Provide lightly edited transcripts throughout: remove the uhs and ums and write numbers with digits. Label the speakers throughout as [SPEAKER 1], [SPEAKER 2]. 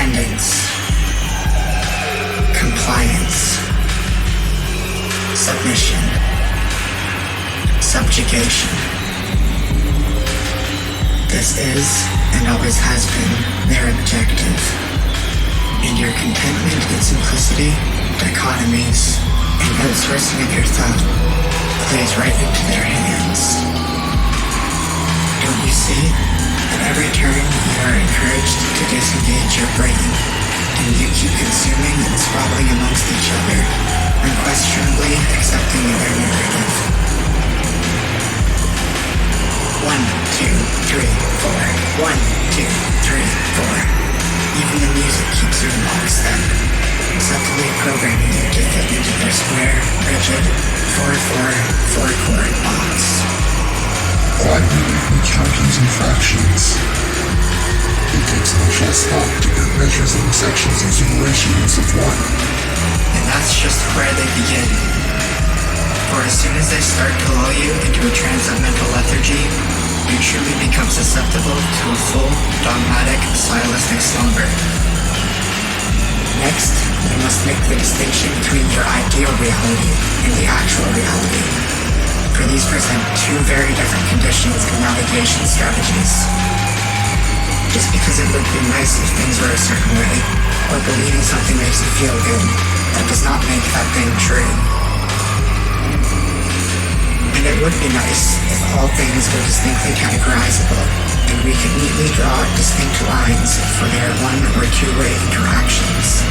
[SPEAKER 1] Independence. Compliance. Submission. Subjugation. This is, and always has been, their objective. And your contentment and simplicity, dichotomies, and outsourcing of your thought plays right into their hands. Don't you see? At every turn, you are encouraged to disengage your brain, and you keep consuming and squabbling amongst each other, unquestionably accepting their narrative. 1, 2, 3, 4. 1, 2, 3, 4. Even the music keeps you in lockstep, subtly programming you to fit into their square, rigid, 4-4 chord box.
[SPEAKER 2] I believe we count using fractions. It takes much less thought to get measures and sections using ratios of 1.
[SPEAKER 1] And that's just where they begin. For as soon as they start to lull you into a trance of mental lethargy, you truly become susceptible to a full, dogmatic, sciolistic slumber. Next, you must make the distinction between your ideal reality and the actual reality. For these present two very different conditions and navigation strategies. Just because it would be nice if things were a certain way, or believing something makes you feel good, that does not make that thing true. And it would be nice if all things were distinctly categorizable, and we could neatly draw distinct lines for their one- or two-way interactions.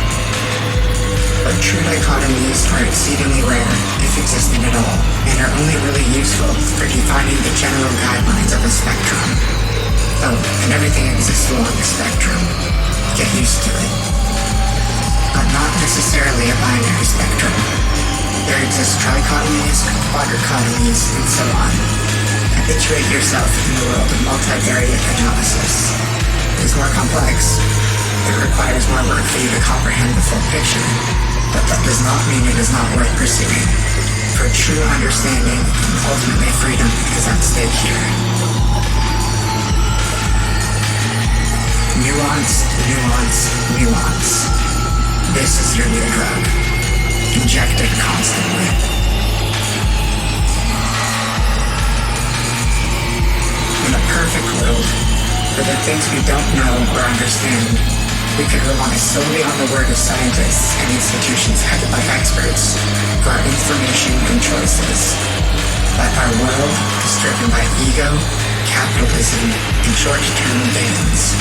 [SPEAKER 1] But true dichotomies are exceedingly rare, if existing at all, and are only really useful for defining the general guidelines of a spectrum. Oh, and everything exists along the spectrum. Get used to it. But not necessarily a binary spectrum. There exist trichotomies, quadrichotomies, and so on. Habituate yourself in the world of multivariate analysis. It is more complex. It requires more work for you to comprehend the full picture. But that does not mean it is not worth pursuing. For true understanding and ultimately freedom is at stake here. Nuance, nuance, nuance. This is your new drug. Injected constantly. In a perfect world, for the things we don't know or understand, we could rely solely on the word of scientists and institutions headed by experts for our information and choices. But our world is driven by ego, capitalism, and short-term gains.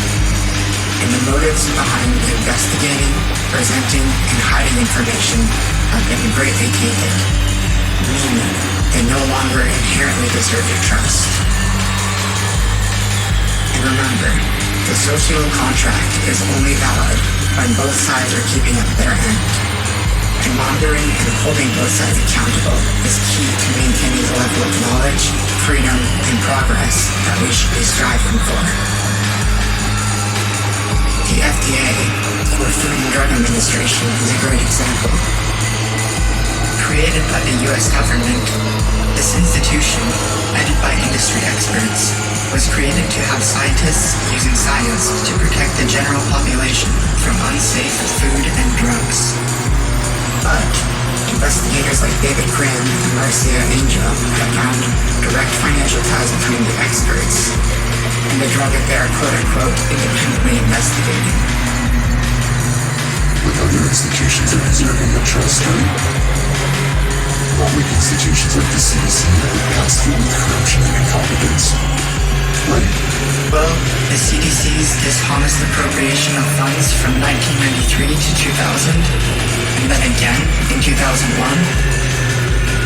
[SPEAKER 1] And the motives behind investigating, presenting, and hiding information have been greatly tainted, meaning they no longer inherently deserve your trust. And remember, the social contract is only valid when both sides are keeping up their end. And monitoring and holding both sides accountable is key to maintaining the level of knowledge, freedom, and progress that we should be striving for. The FDA, or Food and Drug Administration, is a great example. Created by the US government, this institution, headed by industry experts, was created to have scientists using science to protect the general population from unsafe food and drugs. But investigators like David Grimm and Marcia Angel have found direct financial ties between the experts and the drug that they are quote-unquote independently investigating.
[SPEAKER 2] With other institutions are deserving of trust, right? Not weak institutions like the CDC that would pass through with corruption and incompetence. Right?
[SPEAKER 1] Well, the CDC's dishonest appropriation of funds from 1993 to 2000, and then again in 2001,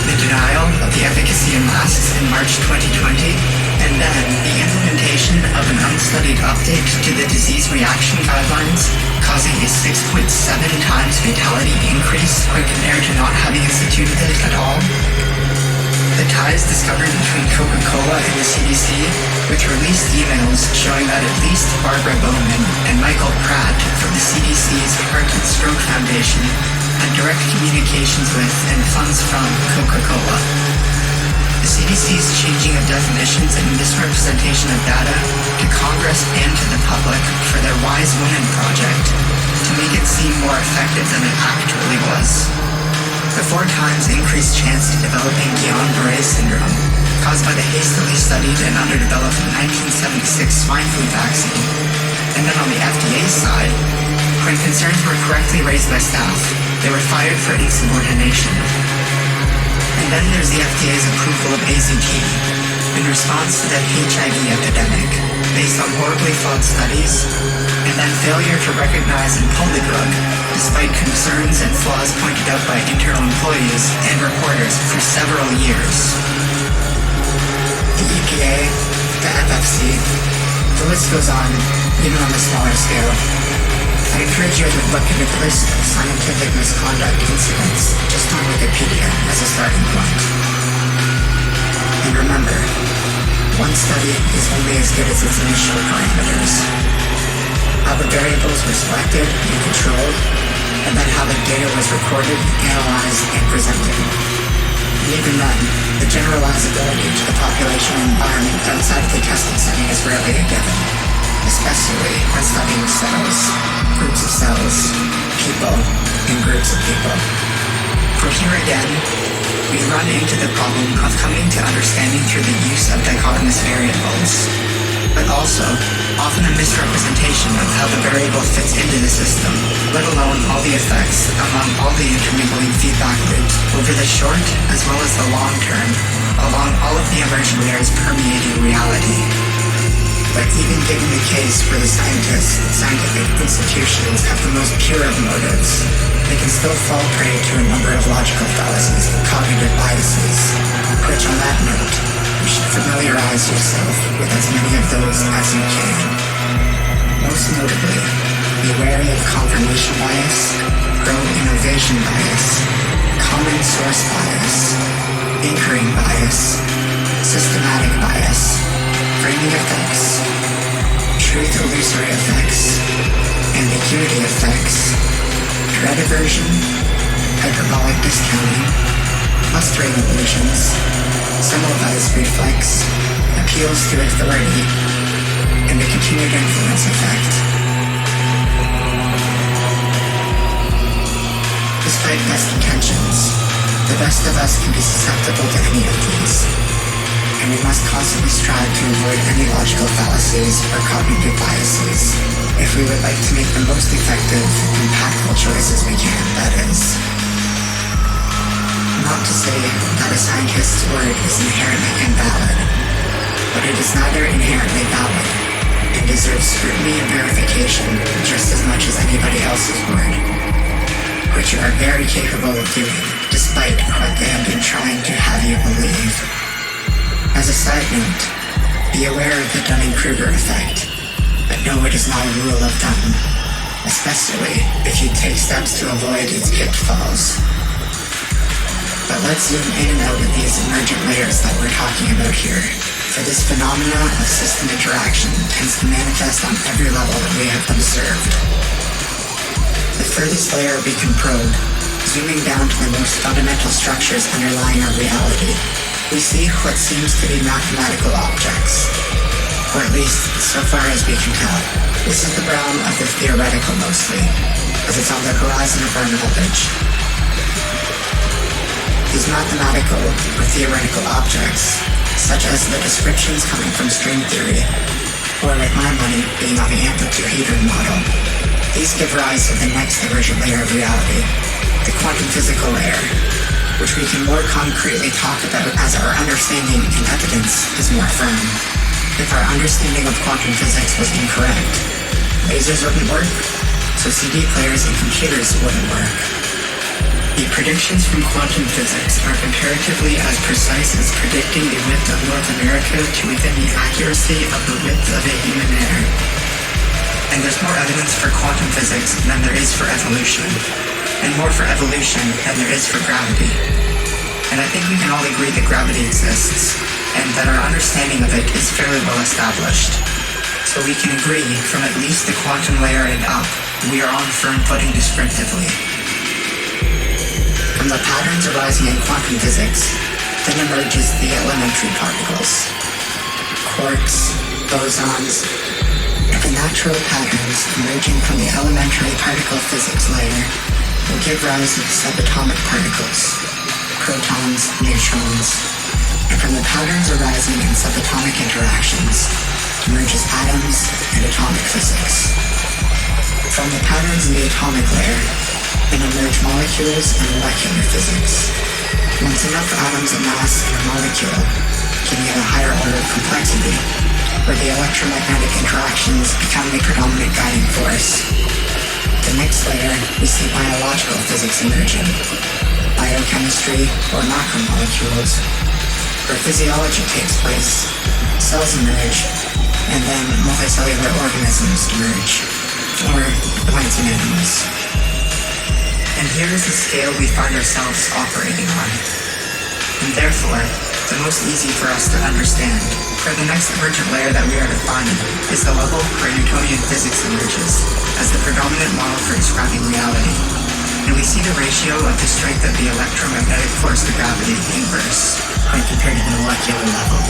[SPEAKER 1] the denial of the efficacy of masks in March 2020, and then the implementation of an unstudied update to the disease reaction guidelines, causing a 6.7 times fatality increase when compared to not having instituted it at all. The ties discovered between Coca-Cola and the CDC, with released emails showing that at least Barbara Bowman and Michael Pratt from the CDC's Heart and Stroke Foundation had direct communications with and funds from Coca-Cola. The CDC's changing of definitions and misrepresentation of data to Congress and to the public for their Wise Women project to make it seem more effective than it actually was. The 4 times increased chance of developing Guillain-Barré syndrome, caused by the hastily studied and underdeveloped 1976 swine flu vaccine. And then on the FDA side, when concerns were correctly raised by staff, they were fired for insubordination. And then there's the FDA's approval of AZT, in response to the HIV epidemic, based on horribly flawed studies, and then failure to recognize and pull the drug, despite concerns and flaws pointed out by internal employees and reporters for several years. The EPA, the FFC, the list goes on, even on a smaller scale. I encourage you to look into the list of scientific misconduct incidents just on Wikipedia as a starting point. And remember, one study is only as good as its initial parameters. How the variables were selected and controlled, and then how the data was recorded, analyzed, and presented. And even then, the generalizability to the population and environment outside of the testing setting is rarely a given, especially when studying cells, groups of cells, people, and groups of people. For here again, we run into the problem of coming to understanding through the use of dichotomous variables, but also often a misrepresentation of how the variable fits into the system, let alone all the effects among all the intermingling feedback loops over the short as well as the long term, along all of the emergent layers permeating reality. But even given the case where the scientists and scientific institutions have the most pure of motives, they can still fall prey to a number of logical fallacies and cognitive biases, which on that note, you should familiarize yourself with as many of those as you can. Most notably, be wary of confirmation bias, pro-innovation bias, common source bias, anchoring bias, systematic bias, framing effects, truth illusory effects, ambiguity effects, dread aversion, hyperbolic discounting, mustering illusions, semmelweis reflex, appeals to authority, and the continued influence effect. Despite best intentions, the best of us can be susceptible to any of these, and we must constantly strive to avoid any logical fallacies or cognitive biases if we would like to make the most effective, impactful choices we can, that is. Not to say that a scientist's word is inherently invalid, but it is neither inherently valid and deserves scrutiny and verification just as much as anybody else's word, which you are very capable of doing despite what they have been trying to have you believe. As a side note, be aware of the Dunning-Kruger effect, but know it is not a rule of thumb, especially if you take steps to avoid its pitfalls. But let's zoom in and out of these emergent layers that we're talking about here, for this phenomena of system interaction tends to manifest on every level that we have observed. The furthest layer we can probe, zooming down to the most fundamental structures underlying our reality, we see what seems to be mathematical objects, or at least so far as we can tell. This is the realm of the theoretical mostly, as it's on the horizon of our knowledge. These mathematical or theoretical objects, such as the descriptions coming from string theory, or with my money being on the amplitude hadron model, these give rise to the next emergent layer of reality, the quantum physical layer, which we can more concretely talk about as our understanding and evidence is more firm. If our understanding of quantum physics was incorrect, lasers wouldn't work, so CD players and computers wouldn't work. The predictions from quantum physics are comparatively as precise as predicting the width of North America to within the accuracy of the width of a human hair. And there's more evidence for quantum physics than there is for evolution, and more for evolution than there is for gravity. And I think we can all agree that gravity exists, and that our understanding of it is fairly well established. So we can agree, from at least the quantum layer and up, we are on firm footing descriptively. From the patterns arising in quantum physics, then emerges the elementary particles. Quarks, bosons, The natural patterns emerging from the elementary particle physics layer will give rise to subatomic particles, protons, neutrons, and from the patterns arising in subatomic interactions emerges atoms and atomic physics. From the patterns in the atomic layer then emerge molecules and molecular physics. Once enough atoms of mass in a molecule can get a higher order of complexity, where the electromagnetic interactions become the predominant guiding force. The next layer, we see biological physics emerging, biochemistry or macromolecules, where physiology takes place, cells emerge, and then multicellular organisms emerge, or plants and animals. And here is the scale we find ourselves operating on, and therefore, the most easy for us to understand. For the next emergent layer that we are defining is the level where Newtonian physics emerges as the predominant model for describing reality. And we see the ratio of the strength of the electromagnetic force to gravity inverse when compared to the molecular level.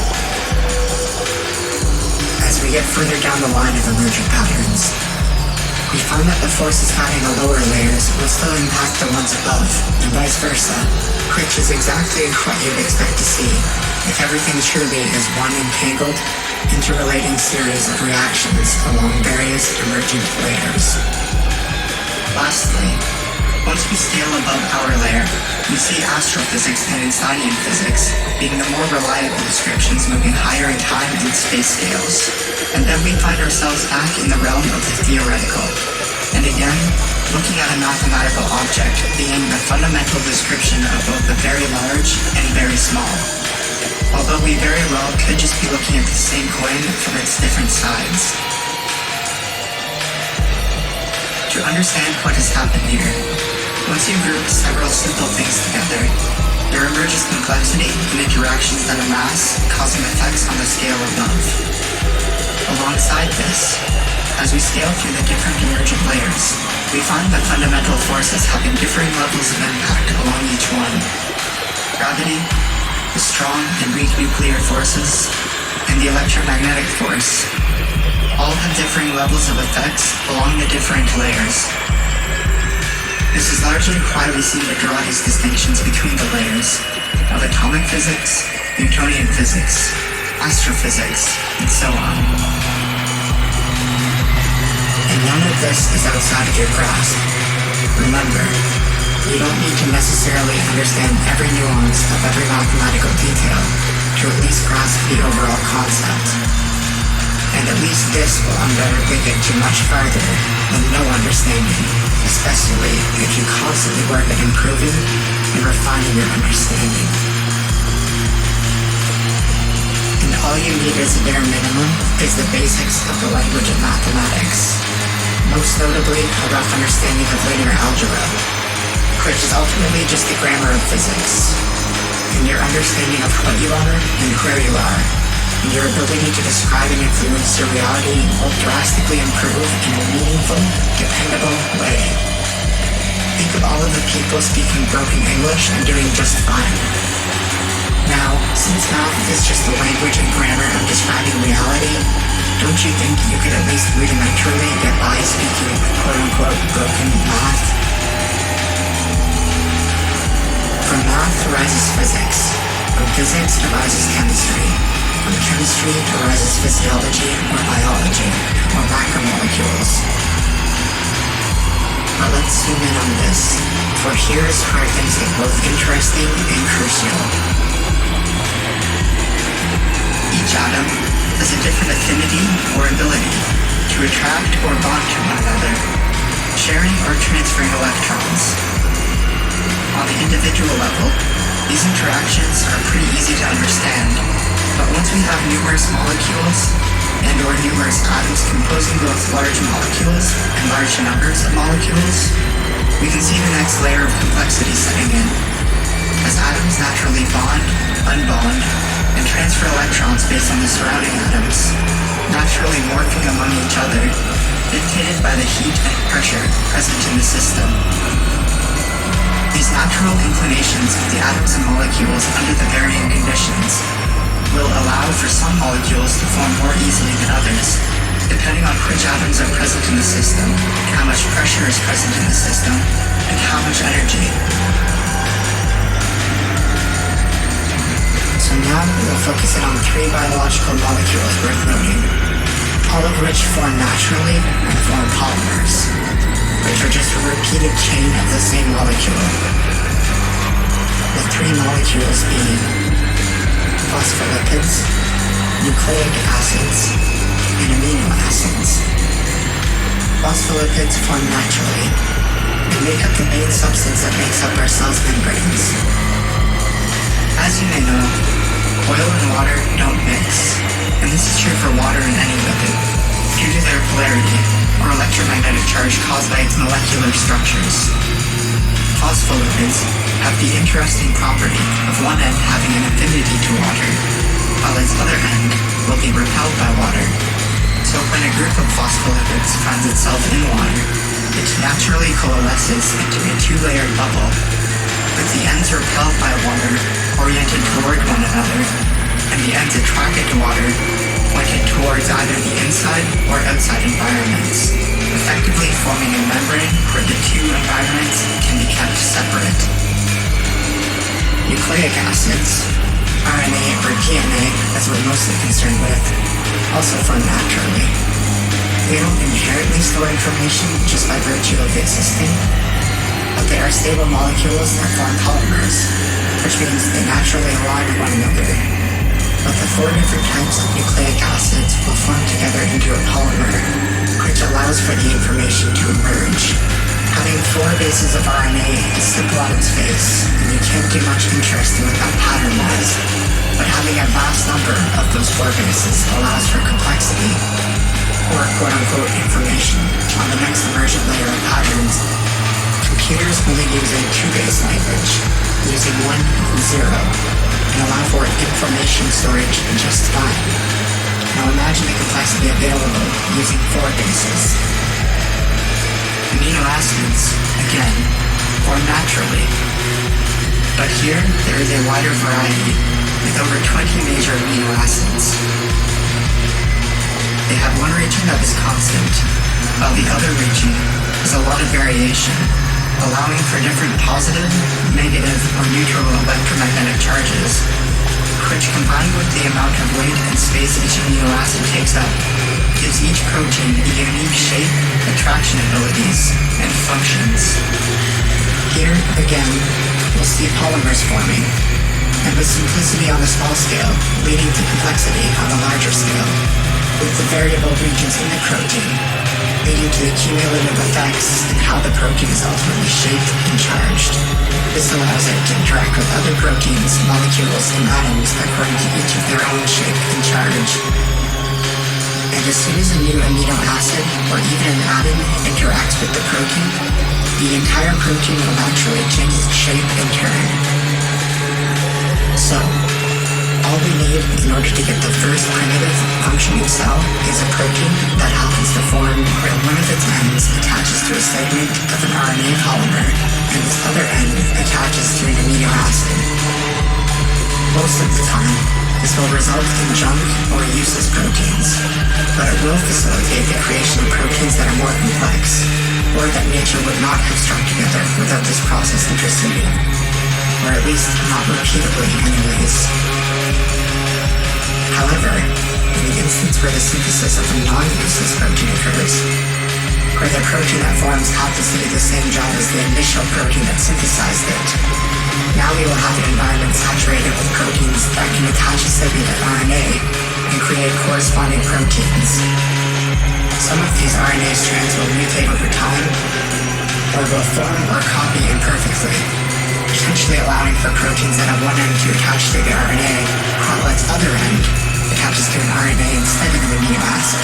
[SPEAKER 1] As we get further down the line of emergent patterns, we find that the forces having the lower layers will still impact the ones above, and vice versa, which is exactly what you'd expect to see if everything truly is one entangled, interrelating series of reactions along various emergent layers. Lastly, once we scale above our layer, we see astrophysics and Einsteinian physics being the more reliable descriptions moving higher in time and space scales. And then we find ourselves back in the realm of the theoretical. And again, looking at a mathematical object being the fundamental description of both the very large and very small. Although we very well could just be looking at the same coin from its different sides. To understand what has happened here, once you group several simple things together, there emerges complexity and interactions that amass, causing effects on the scale above. Alongside this, as we scale through the different emergent layers, we find that fundamental forces having differing levels of impact along each one. Gravity, the strong and weak nuclear forces, and the electromagnetic force all have differing levels of effects along the different layers. This is largely why we seem to draw these distinctions between the layers of atomic physics, Newtonian physics, astrophysics, and so on. And none of this is outside of your grasp. Remember, you don't need to necessarily understand every nuance of every mathematical detail to at least grasp the overall concept. And at least this will undoubtedly get you much farther than no understanding, especially if you constantly work at improving and refining your understanding. And all you need as a bare minimum is the basics of the language of mathematics, most notably a rough understanding of linear algebra, which is ultimately just the grammar of physics, and your understanding of what you are and where you are, and your ability to describe and influence your reality will drastically improve in a meaningful, dependable way. Think of all of the people speaking broken English and doing just fine. Now, since math is just the language and grammar of describing reality, don't you think you could at least rudimentarily get by speaking quote-unquote broken math? From math arises physics. From physics arises chemistry. From chemistry arises physiology or biology, or macromolecules. But let's zoom in on this, for here's where things get both interesting and crucial. Each atom has a different affinity or ability to attract or bond to one another, sharing or transferring electrons. On the individual level, these interactions are pretty easy to understand, but once we have numerous molecules and or numerous atoms composing both large molecules and large numbers of molecules, we can see the next layer of complexity setting in. As atoms naturally bond, unbond, and transfer electrons based on the surrounding atoms, naturally morphing among each other, dictated by the heat and pressure present in the system. These natural inclinations of the atoms and molecules under the varying conditions will allow for some molecules to form more easily than others, depending on which atoms are present in the system, how much pressure is present in the system, and how much energy. So now we'll focus in on 3 biological molecules worth noting, all of which form naturally and form polymers, which are just a repeated chain of the same molecule. The 3 molecules being phospholipids, nucleic acids, and amino acids. Phospholipids form naturally and make up the main substance that makes up our cells' membranes. As you may know, oil and water don't mix, and this is true for water and any liquid, due to their polarity, or electromagnetic charge caused by its molecular structures. Phospholipids have the interesting property of one end having an affinity to water, while its other end will be repelled by water. So when a group of phospholipids finds itself in water, it naturally coalesces into a 2-layered bubble, with the ends repelled by water oriented toward one another, and the ends attracted to water pointed towards either the inside or outside environments, effectively forming a membrane where the 2 environments can be kept separate. Nucleic acids, RNA or DNA as we're mostly concerned with, also form naturally. They don't inherently store information just by virtue of existing, but they are stable molecules that form polymers, which means they naturally align with one another. But the 4 different types of nucleic acids will form together into a polymer, which allows for the information to emerge. Having 4 bases of RNA is simple on its face, and you can't do much interesting with that pattern-wise, but having a vast number of those 4 bases allows for complexity, or quote-unquote information, on the next emergent layer of patterns. Computers only use a 2-base language, using 1 and 0, and allow for information storage just fine. Now imagine the complexity available using 4 bases. Amino acids, again, form naturally. But here, there is a wider variety, with over 20 major amino acids. They have one region that is constant, while the other region is a lot of variation, allowing for different positive, negative, or neutral electromagnetic charges, which combined with the amount of weight and space each amino acid takes up, gives each protein a unique shape, attraction abilities, and functions. Here, again, we'll see polymers forming, and with simplicity on a small scale, leading to complexity on a larger scale, with the variable regions in the protein, leading to the cumulative effects in how the protein is ultimately shaped and charged. This allows it to interact with other proteins, molecules, and atoms according to each of their own shape and charge. And as soon as a new amino acid, or even an atom, interacts with the protein, the entire protein will naturally change its shape in turn. So, all we need in order to get the first primitive functioning cell is a protein that happens to form where one of its ends attaches to a segment of an RNA polymer and its other end attaches to an amino acid. Most of the time, this will result in junk or useless proteins, but it will facilitate the creation of proteins that are more complex, or that nature would not have strung together without this process interceding, or at least not repeatably anyways. However, in the instance where the synthesis of a non-useless protein occurs, where the protein that forms happens to do the same job as the initial protein that synthesized it, now we will have an environment saturated with proteins that can attach a segment of RNA and create corresponding proteins. Some of these RNA strands will mutate over time, or will form or copy imperfectly, potentially allowing for proteins that have one end to attach to the RNA, while its other end attaches to an RNA instead of an amino acid.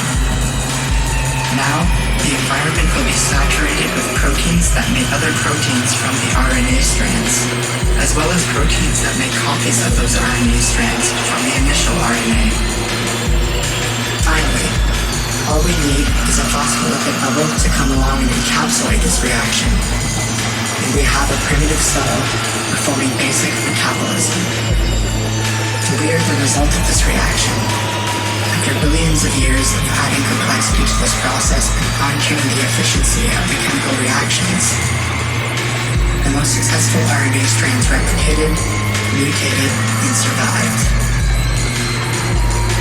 [SPEAKER 1] Now, the environment will be saturated with proteins that make other proteins from the RNA strands, as well as proteins that make copies of those RNA strands from the initial RNA. Finally, all we need is a phospholipid bubble to come along and encapsulate this reaction, and we have a primitive cell performing basic metabolism. We are the result of this reaction. After billions of of years of adding complexity to this process and fine-tuning the efficiency of the chemical reactions, the most successful RNA strands replicated, mutated, and survived.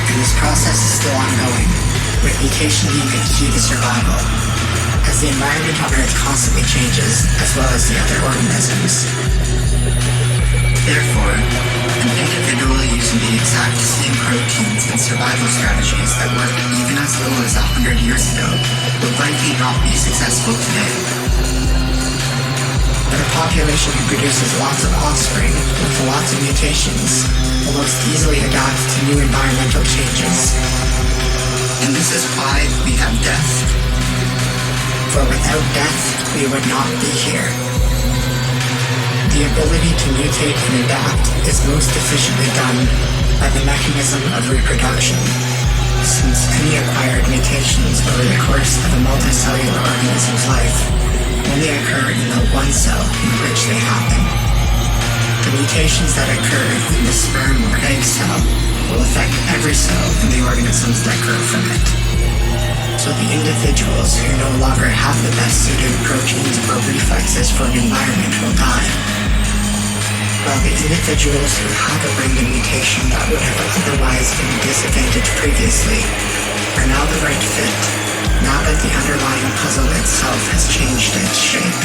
[SPEAKER 1] And this process is still ongoing, with mutation being the key to survival, as the environment on Earth constantly changes, as well as the other organisms. Therefore, an individual using the exact same proteins and survival strategies that worked even as little as 100 years ago would likely not be successful today. But a population who produces lots of offspring with lots of mutations will most easily adapt to new environmental changes. And this is why we have death. For without death, we would not be here. The ability to mutate and adapt is most efficiently done by the mechanism of reproduction, since any acquired mutations over the course of a multicellular organism's life only occur in the one cell in which they happen. The mutations that occur in the sperm or egg cell will affect every cell in the organisms that grow from it. So the individuals who no longer have the best suited proteins or reflexes for an environment will die, while the individuals who have a random mutation that would have otherwise been disadvantaged previously are now the right fit, now that the underlying puzzle itself has changed its shape.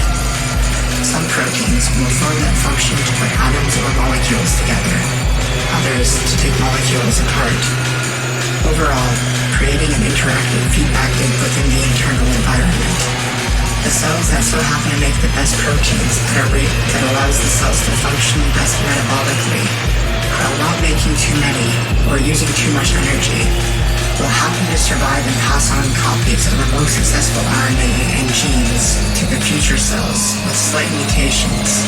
[SPEAKER 1] Some proteins will form that function to put atoms or molecules together, others to take molecules apart. Overall, creating an interactive feedback loop within the internal environment. The cells that so happen to make the best proteins at a rate that allows the cells to function best metabolically, while not making too many or using too much energy, will happen to survive and pass on copies of the most successful RNA and genes to the future cells with slight mutations.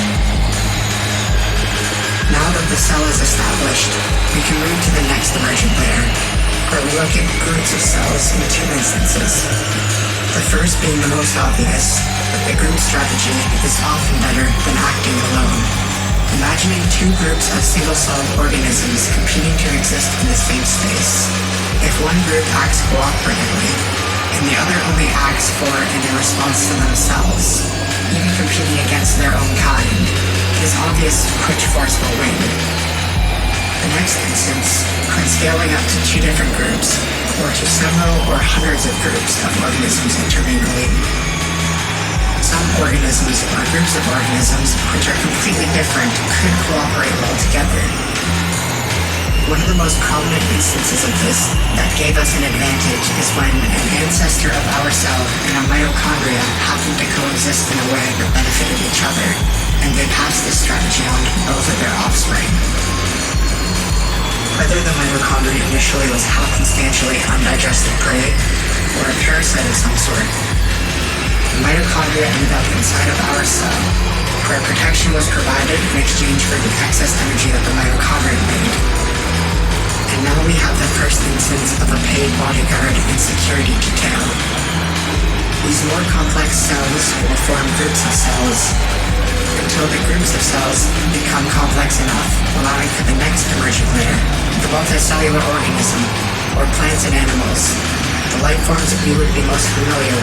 [SPEAKER 1] Now that the cell is established, we can move to the next emergent layer, where we look at groups of cells in two instances. The first being the most obvious, but the group strategy is often better than acting alone. Imagining two groups of single-celled organisms competing to exist in the same space. If one group acts cooperatively, and the other only acts for and in response to themselves, even competing against their own kind, it is obvious which force will win. The next instance, when scaling up to two different groups, or to several or hundreds of groups of organisms intermingling. Some organisms or groups of organisms which are completely different could cooperate well together. One of the most prominent instances of this that gave us an advantage is when an ancestor of our cell and a mitochondria happened to coexist in a way that benefited each other, and they passed this strategy on to both of their offspring. Whether the mitochondria initially was half-instantially undigested prey or a parasite of some sort, the mitochondria ended up inside of our cell, where protection was provided in exchange for the excess energy that the mitochondria made. And now we have the first instance of a paid bodyguard and security detail. These more complex cells will form groups of cells until the groups of cells become complex enough, allowing for the next emergent layer, the multicellular organism, or plants and animals, the life forms that we would be most familiar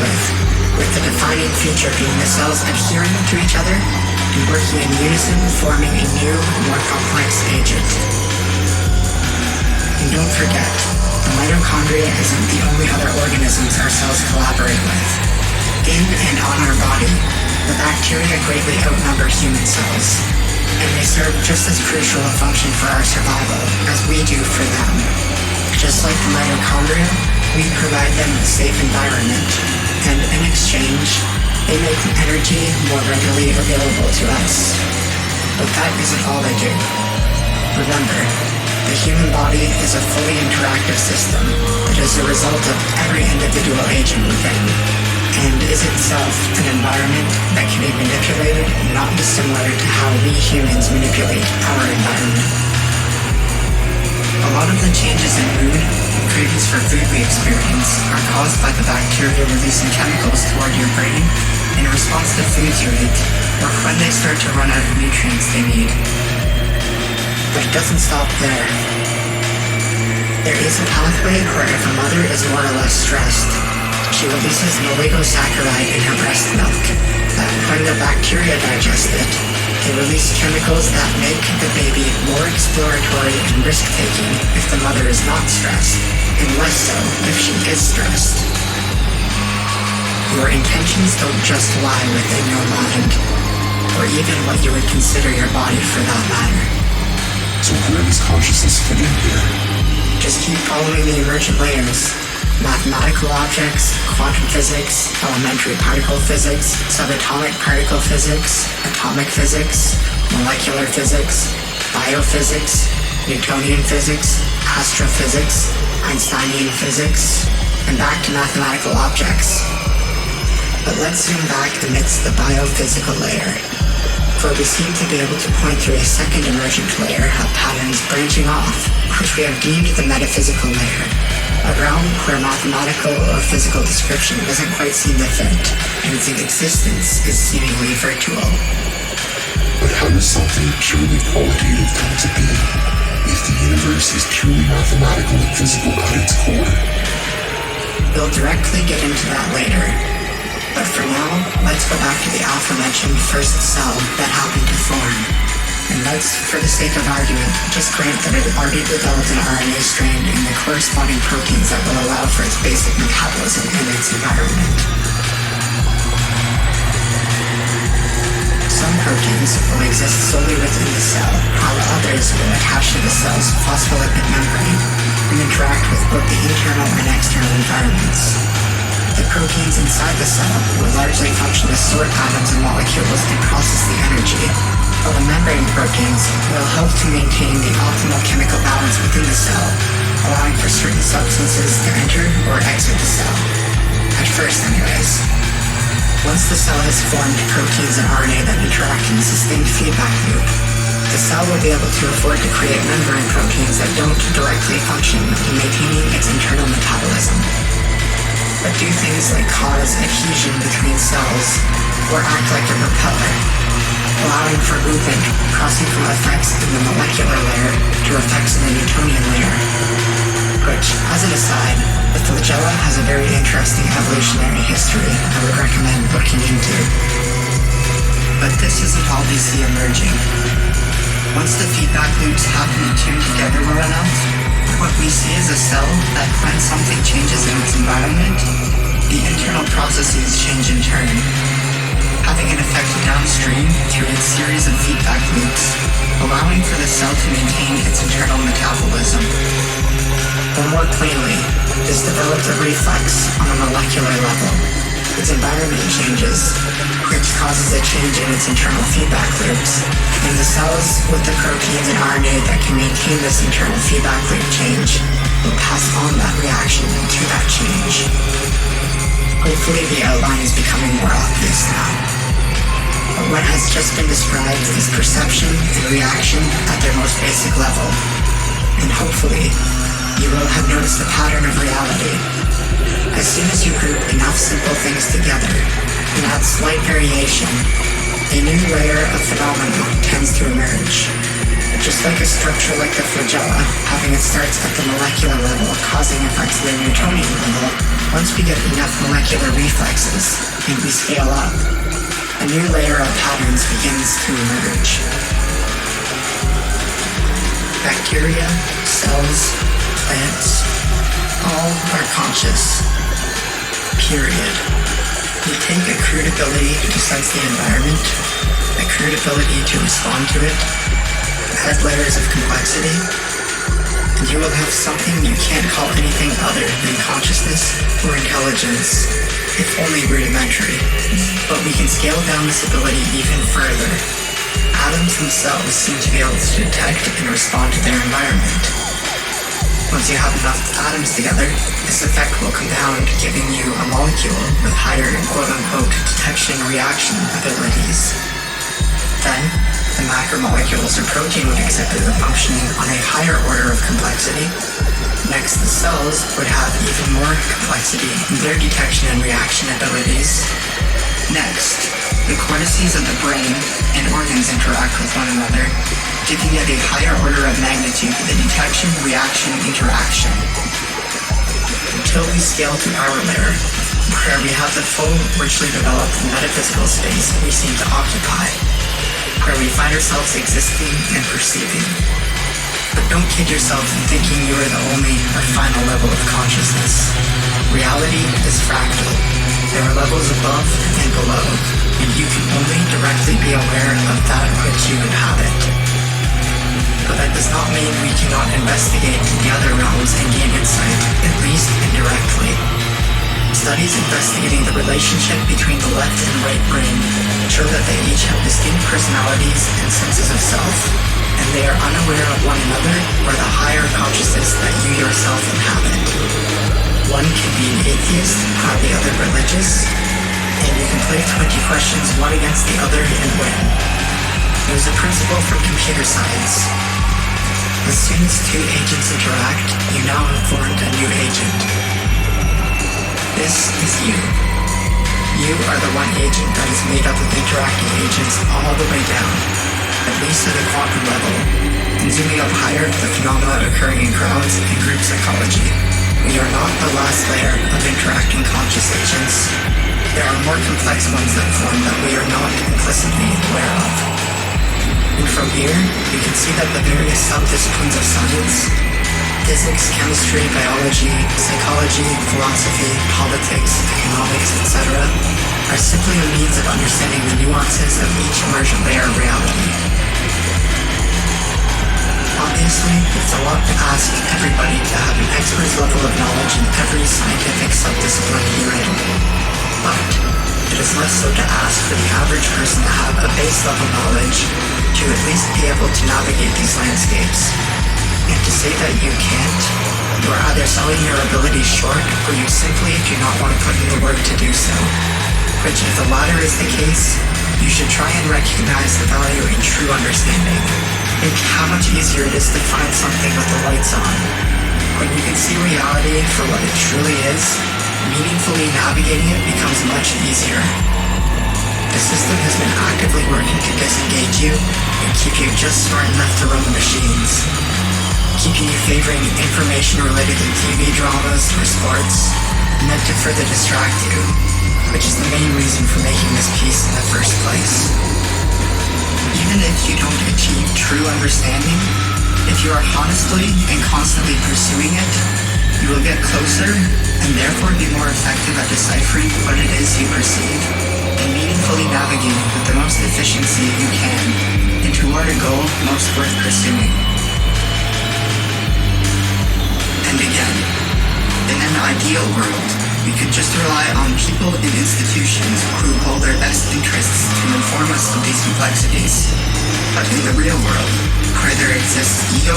[SPEAKER 1] with the defining feature being the cells adhering to each other and working in unison, forming a new, more complex agent. And don't forget, the mitochondria isn't the only other organisms our cells collaborate with. In and on our body, the bacteria greatly outnumber human cells, and they serve just as crucial a function for our survival as we do for them. Just like the mitochondria, we provide them a safe environment, and in exchange, they make energy more readily available to us. But that isn't all they do. Remember, the human body is a fully interactive system that is a result of every individual agent within, and is itself an environment that can be manipulated not dissimilar to how we humans manipulate our environment. A lot of the changes in mood and cravings for food we experience are caused by the bacteria releasing chemicals toward your brain in response to foods you eat, or when they start to run out of nutrients they need. But it doesn't stop there. There is a pathway where if a mother is more or less stressed, she releases an oligosaccharide in her breast milk, that when the bacteria digest it, they release chemicals that make the baby more exploratory and risk-taking if the mother is not stressed, and less so if she is stressed. Your intentions don't just lie within your mind, or even what you would consider your body for that matter.
[SPEAKER 2] So where does consciousness fit in here?
[SPEAKER 1] Just keep following the emergent layers. Mathematical objects, quantum physics, elementary particle physics, subatomic particle physics, atomic physics, molecular physics, biophysics, Newtonian physics, astrophysics, Einsteinian physics, and back to mathematical objects. But let's zoom back amidst the biophysical layer, for we seem to be able to point to a second emergent layer of patterns branching off, which we have deemed the metaphysical layer, a realm where mathematical or physical description doesn't quite seem to fit, and its existence is seemingly virtual.
[SPEAKER 2] But how does something purely qualitative come to be if the universe is purely mathematical and physical at its core?
[SPEAKER 1] We'll directly get into that later. But for now, let's go back to the aforementioned first cell that happened to form. And let's, for the sake of argument, just grant that it already developed an RNA strand and the corresponding proteins that will allow for its basic metabolism in its environment. Some proteins will exist solely within the cell, while others will attach to the cell's phospholipid membrane and interact with both the internal and external environments. The proteins inside the cell will largely function as sort atoms and molecules and process the energy, while the membrane proteins will help to maintain the optimal chemical balance within the cell, allowing for certain substances to enter or exit the cell. At first, anyways. Once the cell has formed proteins and RNA that interact in a sustained feedback loop, the cell will be able to afford to create membrane proteins that don't directly function in maintaining its internal metabolism, but do things like cause adhesion between cells or act like a repeller, allowing for movement crossing from effects in the molecular layer to effects in the Newtonian layer. Which, as an aside, the flagella has a very interesting evolutionary history I would recommend looking into. But this isn't all we see emerging. Once the feedback loops happen to tune together well enough, what we see is a cell that when something changes in its environment, the internal processes change in turn, having an effect downstream through its series of feedback loops, allowing for the cell to maintain its internal metabolism. Or more plainly, this develops a reflex on a molecular level. Its environment changes, which causes a change in its internal feedback loops, and the cells with the proteins and RNA that can maintain this internal feedback loop change will pass on that reaction to that change. Hopefully the outline is becoming more obvious now. But what has just been described is perception and reaction at their most basic level, and hopefully you will have noticed the pattern of reality. As soon as you group enough simple things together and add slight variation, a new layer of phenomena tends to emerge. Just like a structure like the flagella, having its starts at the molecular level, causing effects at the Newtonian level, once we get enough molecular reflexes and we scale up, a new layer of patterns begins to emerge. Bacteria, cells, plants, all are conscious. Period. We take a crude ability to sense the environment, a crude ability to respond to it, add layers of complexity, and you will have something you can't call anything other than consciousness or intelligence, if only rudimentary. But we can scale down this ability even further. Atoms themselves seem to be able to detect and respond to their environment. Once you have enough atoms together, this effect will compound, giving you a molecule with higher quote-unquote detection reaction abilities. Then, the macromolecules or protein would exhibit a functioning on a higher order of complexity. Next, the cells would have even more complexity in their detection and reaction abilities. Next, the cortices of the brain and organs interact with one another, giving it a higher order of magnitude, the detection, reaction, interaction. Until we scale to our layer, where we have the full, richly developed metaphysical space we seem to occupy, where we find ourselves existing and perceiving. But don't kid yourself in thinking you are the only or final level of consciousness. Reality is fractal. There are levels above and below, and you can only directly be aware of that which you inhabit. But that does not mean we cannot investigate the other realms and gain insight, at least indirectly. Studies investigating the relationship between the left and right brain show that they each have distinct personalities and senses of self, and they are unaware of one another or the higher consciousness that you yourself inhabit. One can be an atheist, while the other religious, and you can play 20 questions one against the other and win. It was a principle from computer science. As soon as two agents interact, you now have formed a new agent. This is you. You are the one agent that is made up of interacting agents all the way down, at least at a quantum level, and zooming up higher, the phenomena occurring in crowds and group psychology. We are not the last layer of interacting conscious agents. There are more complex ones that form that we are not implicitly aware of. And from here, we can see that the various sub-disciplines of science, physics, chemistry, biology, psychology, philosophy, politics, economics, etc., are simply a means of understanding the nuances of each emergent layer of reality. Obviously, it's a lot to ask everybody to have an expert's level of knowledge in every scientific subdiscipline herein. But it is less so to ask for the average person to have a base level knowledge to at least be able to navigate these landscapes. And to say that you can't, you are either selling your abilities short or you simply do not want to put in the work to do so. Which, if the latter is the case, you should try and recognize the value in true understanding. Think how much easier it is to find something with the lights on. When you can see reality for what it truly is, meaningfully navigating it becomes much easier. The system has been actively working to disengage you and keep you just smart enough to run the machines, keeping you favoring information related to TV dramas or sports, meant to further distract you, which is the main reason for making this piece in the first place. Even if you don't achieve true understanding, if you are honestly and constantly pursuing it, you will get closer and therefore be more effective at deciphering what it is you perceive and meaningfully navigating with the most efficiency you can and toward a goal most worth pursuing. And again, in an ideal world, we could just rely on people and institutions who hold their best interests to inform us of these complexities. But in the real world, where there exists ego,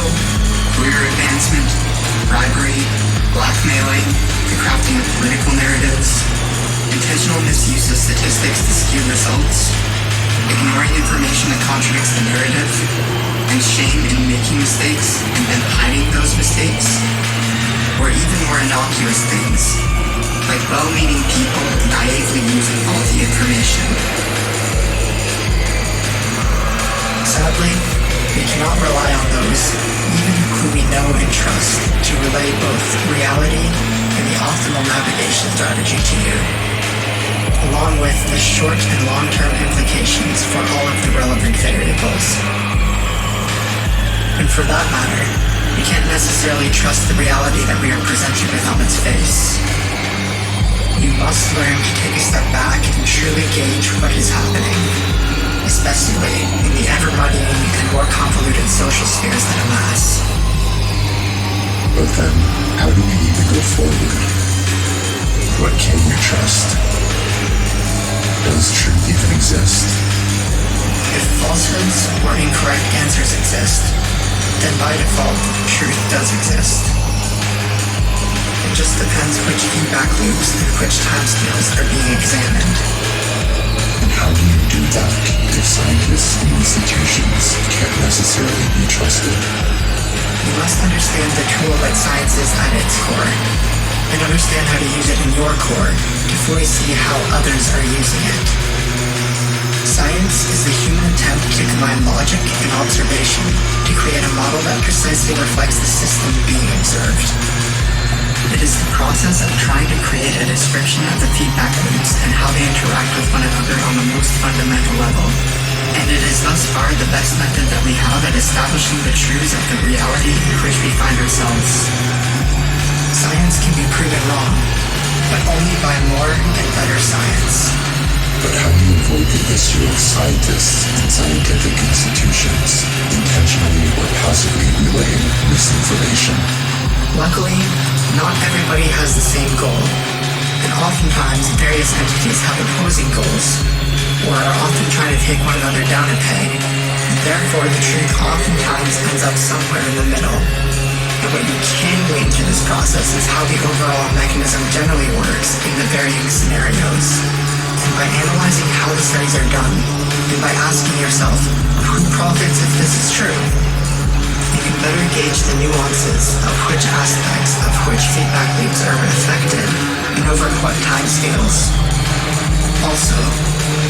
[SPEAKER 1] career advancement, bribery, blackmailing, the crafting of political narratives, intentional misuse of statistics to skew results, ignoring information that contradicts the narrative, and shame in making mistakes and then hiding those mistakes, or even more innocuous things, like well-meaning people naively using faulty information. Sadly, we cannot rely on those, even who we know and trust, to relay both reality and the optimal navigation strategy to you, along with the short and long-term implications for all of the relevant variables. And for that matter, we can't necessarily trust the reality that we are presented with on its face. You must learn to take a step back and truly gauge what is happening, especially in the ever-muddying and more convoluted social spheres that amass.
[SPEAKER 2] But then, how do we even go forward? What can we trust? Does truth even exist?
[SPEAKER 1] If falsehoods or incorrect answers exist, then by default, truth does exist. It just depends which feedback loops and which timescales are being examined.
[SPEAKER 2] And how do you do that if scientists and institutions can't necessarily be trusted?
[SPEAKER 1] You must understand the tool that science is at its core, and understand how to use it in your core to fully see how others are using it. Science is the human attempt to combine logic and observation to create a model that precisely reflects the system being observed. It is the process of trying to create a description of the feedback loops and how they interact with one another on the most fundamental level. And it is thus far the best method that we have at establishing the truths of the reality in which we find ourselves. Science can be proven wrong, but only by more and better science.
[SPEAKER 2] But how do you avoid the issue of scientists and scientific institutions intentionally or passively relaying misinformation?
[SPEAKER 1] Luckily, not everybody has the same goal, and oftentimes various entities have opposing goals, or are often trying to take one another down a peg, and therefore the truth oftentimes ends up somewhere in the middle. And what you can glean through this process is how the overall mechanism generally works in the varying scenarios. And by analyzing how the studies are done, and by asking yourself, who profits if this is true? You can better gauge the nuances of which aspects of which feedback loops are affected, and over what time scales. Also,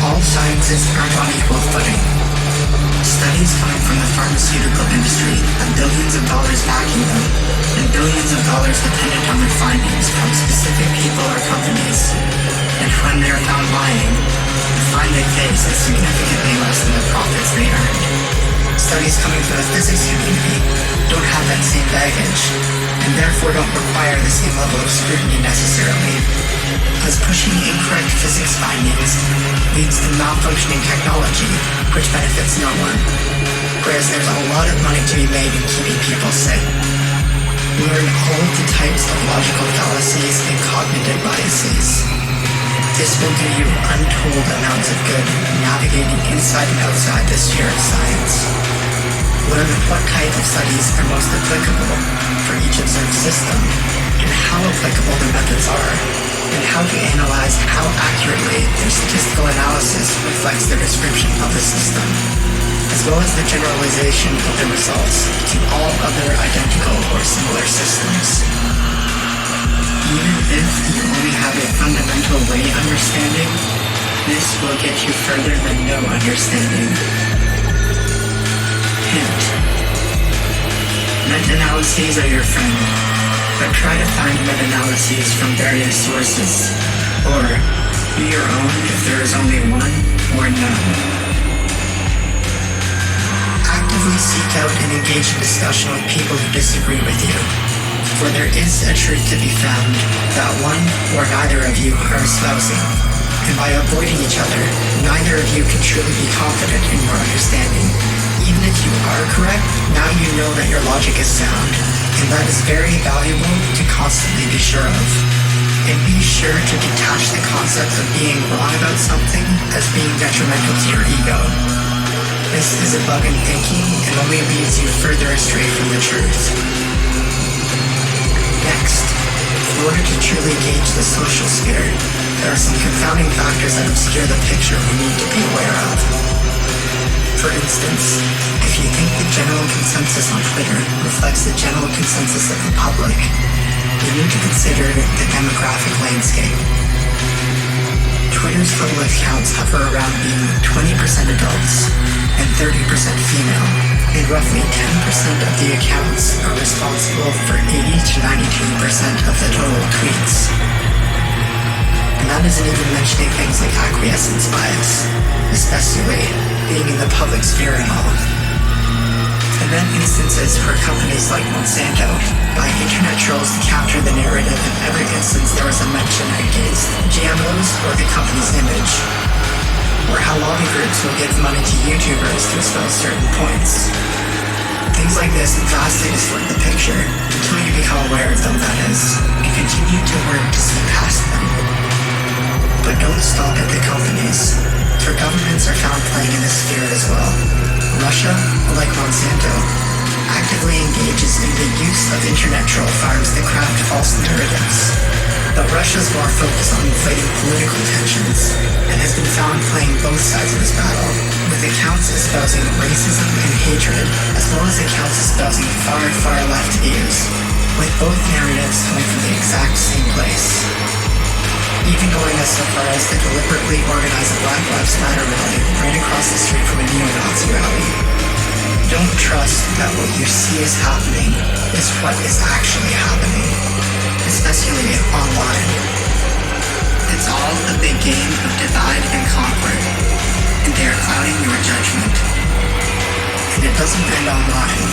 [SPEAKER 1] all sciences aren't on equal footing. Studies coming from the pharmaceutical industry have billions of dollars backing them, and billions of dollars dependent on their findings from specific people or companies. And when they are found lying, the fine they face is significantly less than the profits they earned. Studies coming from the physics community don't have that same baggage, and therefore don't require the same level of scrutiny necessarily, as pushing incorrect physics findings leads to malfunctioning technology, which benefits no one, whereas there's a lot of money to be made in keeping people sick. Learn all of the types of logical fallacies and cognitive biases. This will do you untold amounts of good navigating inside and outside the sphere of science. Learn what type of studies are most applicable for each observed system, and how applicable the methods are, and how to analyze how accurately their statistical analysis reflects the description of the system, as well as the generalization of the results to all other identical or similar systems. Even if you only have a fundamental way understanding, this will get you further than no understanding. Hint: meta-analyses are your friend, but try to find meta-analyses from various sources, or do your own if there is only one or none. Actively seek out and engage in discussion with people who disagree with you, for there is a truth to be found that one or neither of you are espousing, and by avoiding each other, neither of you can truly be confident in your understanding. Even if you are correct, now you know that your logic is sound, and that is very valuable to constantly be sure of. And be sure to detach the concept of being wrong about something as being detrimental to your ego. This is a bug in thinking and only leads you further astray from the truth. Next, in order to truly gauge the social sphere, there are some confounding factors that obscure the picture we need to be aware of. For instance, if you think the general consensus on Twitter reflects the general consensus of the public, you need to consider the demographic landscape. Twitter's total accounts hover around being 20% adults and 30% female, and roughly 10% of the accounts are responsible for 80 to 92% of the total tweets. And that isn't even mentioning things like acquiescence bias, especially being in the public sphere and all. And then instances where companies like Monsanto buy internet trolls to counter the narrative in every instance there was a mention against GMOs or the company's image. Or how lobby groups will give money to YouTubers to espouse certain points. Things like this vastly distort the picture until you become aware of them, that is, and continue to work to see past them. But don't stop at the companies, for governments are found playing in this sphere as well. Russia, like Monsanto, actively engages in the use of internet troll farms to craft false narratives. But Russia's more focused on inflating political tensions, and has been found playing both sides of this battle, with accounts espousing racism and hatred, as well as accounts espousing far, far left views, with both narratives coming from the exact same place. even going as so far as to deliberately organize a Black Lives Matter rally right across the street from a neo-Nazi rally. Don't trust that what you see is happening is what is actually happening, especially online. It's all a big game of divide and conquer, and they are clouding your judgment. And it doesn't end online.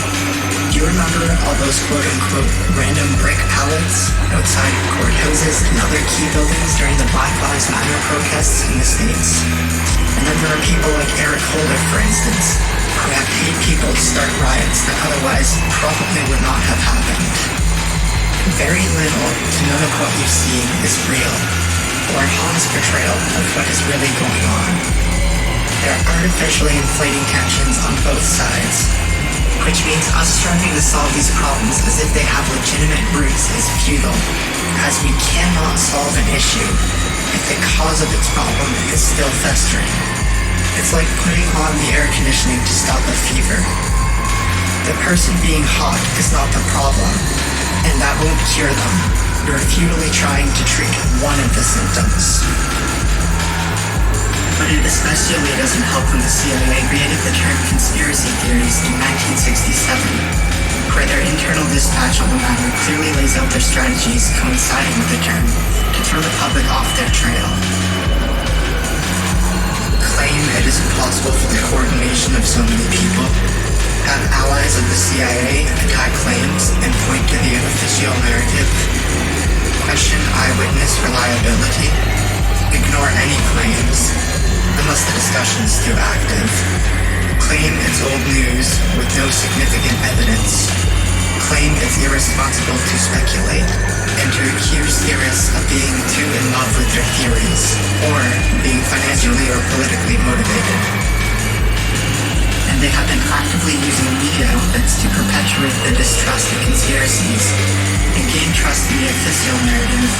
[SPEAKER 1] Do you remember all those quote-unquote random brick pallets outside courthouses and other key buildings during the Black Lives Matter protests in the States? And then there are people like Eric Holder, for instance, who have paid people to start riots that otherwise probably would not have happened. Very little to none of what you see is real, or an honest portrayal of what is really going on. They're artificially inflating tensions on both sides, which means us striving to solve these problems as if they have legitimate roots is futile, as we cannot solve an issue if the cause of its problem is still festering. It's like putting on the air conditioning to stop a fever. The person being hot is not the problem, and that won't cure them. You're futilely trying to treat one of the symptoms. But it especially doesn't help when the CIA created the term conspiracy theories in 1967, where their internal dispatch on the matter clearly lays out their strategies coinciding with the term to throw the public off their trail. Claim it is impossible for the coordination of so many people, have allies of the CIA attack claims and point to the unofficial narrative, question eyewitness reliability, ignore any claims, unless the discussion is too active, claim it's old news with no significant evidence, claim it's irresponsible to speculate, and to accuse theorists of being too in love with their theories, or being financially or politically motivated. And they have been actively using media outlets to perpetuate the distrust of conspiracies and gain trust in the official narrative,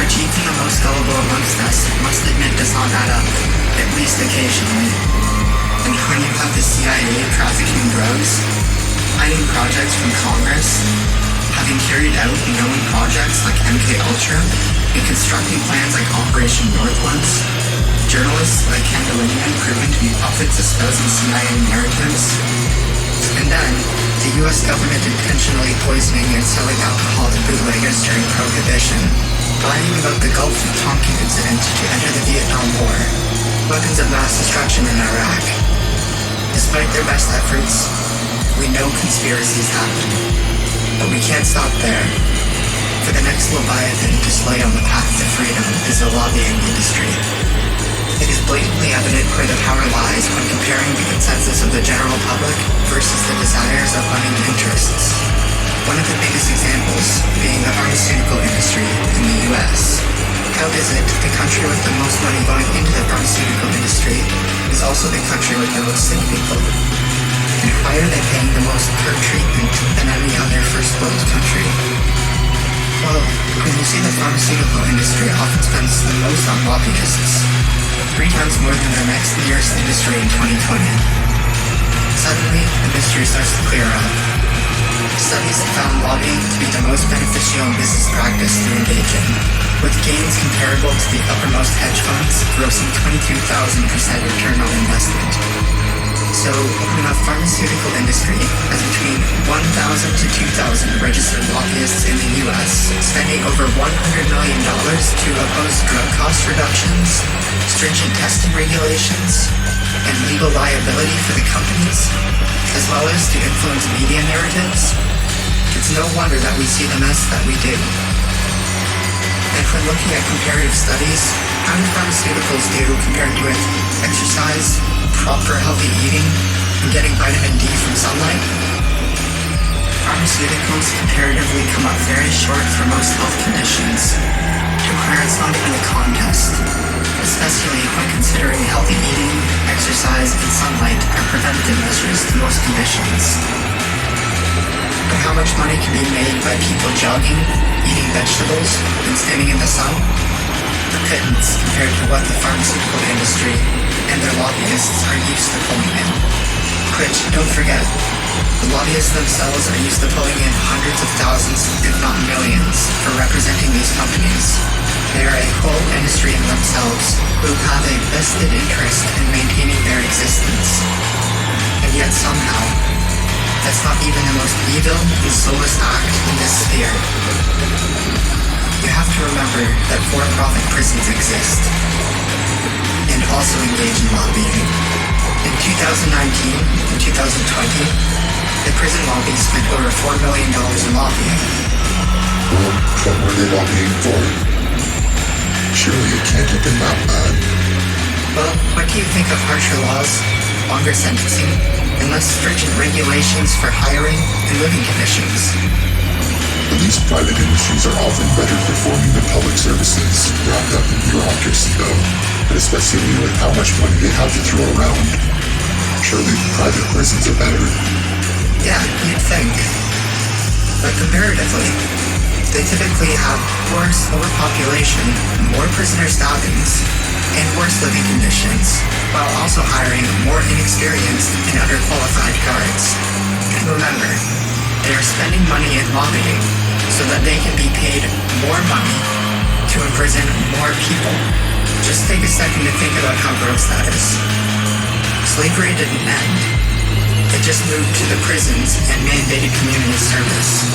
[SPEAKER 1] which even the most gullible amongst us must admit does not add up, at least occasionally. And when you have the CIA trafficking drugs, hiding projects from Congress, having carried out known projects like MKUltra, and constructing plans like Operation Northwoods, journalists like Candelinian proven to be puppets espousing CIA narratives, and then the US government intentionally poisoning and selling alcohol to bootleggers during Prohibition, lying about the Gulf of Tonkin incident to enter the Vietnam War, weapons of mass destruction in Iraq. Despite their best efforts, we know conspiracies happen, but we can't stop there. For the next Leviathan to slay on the path to freedom is the lobbying industry. It is blatantly evident where the power lies when comparing the consensus of the general public versus the desires of moneyed interests. One of the biggest examples being the pharmaceutical industry in the US. How is it the country with the most money going into the pharmaceutical industry is also the country with the most sick people? And why are they paying the most per treatment than any other first world country? Well, when you see the pharmaceutical industry often spends the most on lobbyists, 3 times more than the next nearest industry in 2020. Suddenly, the mystery starts to clear up. Studies have found lobbying to be the most beneficial business practice to engage in, with gains comparable to the uppermost hedge funds, grossing 22,000% return on investment. So, when a pharmaceutical industry has between 1,000 to 2,000 registered lobbyists in the US, spending over $100 million to oppose drug cost reductions, stringent testing regulations, and legal liability for the companies, as well as to influence media narratives, it's no wonder that we see the mess that we do. And when looking at comparative studies, how do pharmaceuticals do compared with exercise, proper healthy eating, and getting vitamin D from sunlight? Pharmaceuticals comparatively come up very short for most health conditions, to where it's not even a contest, especially when considering healthy eating, exercise, and sunlight are preventative measures to most conditions. But how much money can be made by people jogging, eating vegetables, and standing in the sun? A pittance compared to what the pharmaceutical industry and their lobbyists are used to pulling in. Which, don't forget, the lobbyists themselves are used to pulling in hundreds of thousands, if not millions, for representing these companies. They are a whole industry in themselves who have a vested interest in maintaining their existence. And yet somehow, that's not even the most evil and soulless act in this sphere. You have to remember that for-profit prisons exist, and also engage in lobbying. In 2019 and 2020, the prison lobby spent over $4 million in lobbying.
[SPEAKER 2] Well, what were they lobbying for? Surely it can't have been that bad.
[SPEAKER 1] Well, what do you think of harsher laws, longer sentencing, and less stringent regulations for hiring and living conditions?
[SPEAKER 2] These private industries are often better performing than public services, wrapped up in bureaucracy though, but especially with how much money they have to throw around. Surely private prisons are better.
[SPEAKER 1] Yeah, you'd think. But comparatively, they typically have worse overpopulation, more prisoner stabbings, and worse living conditions, while also hiring more inexperienced and underqualified guards. And remember, they are spending money in lobbying so that they can be paid more money to imprison more people. Just take a second to think about how gross that is. Slavery didn't end. It just moved to the prisons and mandated community service,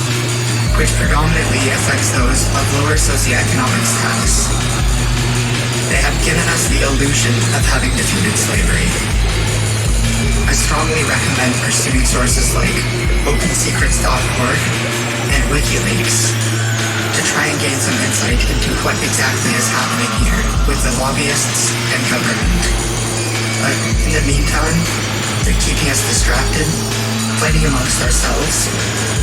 [SPEAKER 1] which predominantly affects those of lower socioeconomic status. They have given us the illusion of having defeated slavery. I strongly recommend pursuing sources like OpenSecrets.org and WikiLeaks to try and gain some insight into what exactly is happening here with the lobbyists and government. But in the meantime, they're keeping us distracted, fighting amongst ourselves,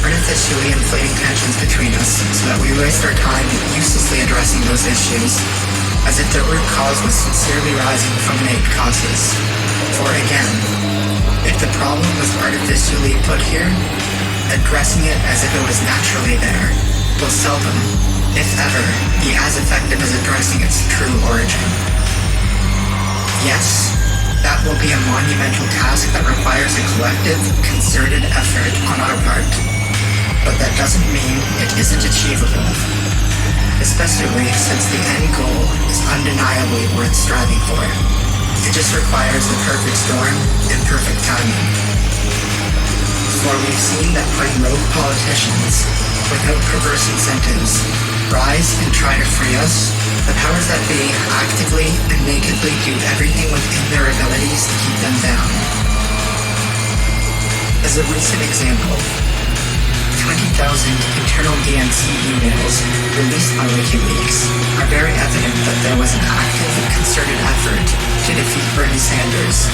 [SPEAKER 1] artificially inflating tensions between us so that we waste our time uselessly addressing those issues as if the root cause was sincerely rising from innate causes. For again, if the problem was artificially put here, addressing it as if it was naturally there will seldom, if ever, be as effective as addressing its true origin. Yes, that will be a monumental task that requires a collective, concerted effort on our part. But that doesn't mean it isn't achievable, especially since the end goal is undeniably worth striving for. It just requires the perfect storm and perfect timing. For we've seen that when rogue politicians, without perverse incentives, rise and try to free us, the powers that be actively and nakedly do everything within their abilities to keep them down. As a recent example, 20,000 internal DNC emails released by WikiLeaks are very evident that there was an active, concerted effort to defeat Bernie Sanders,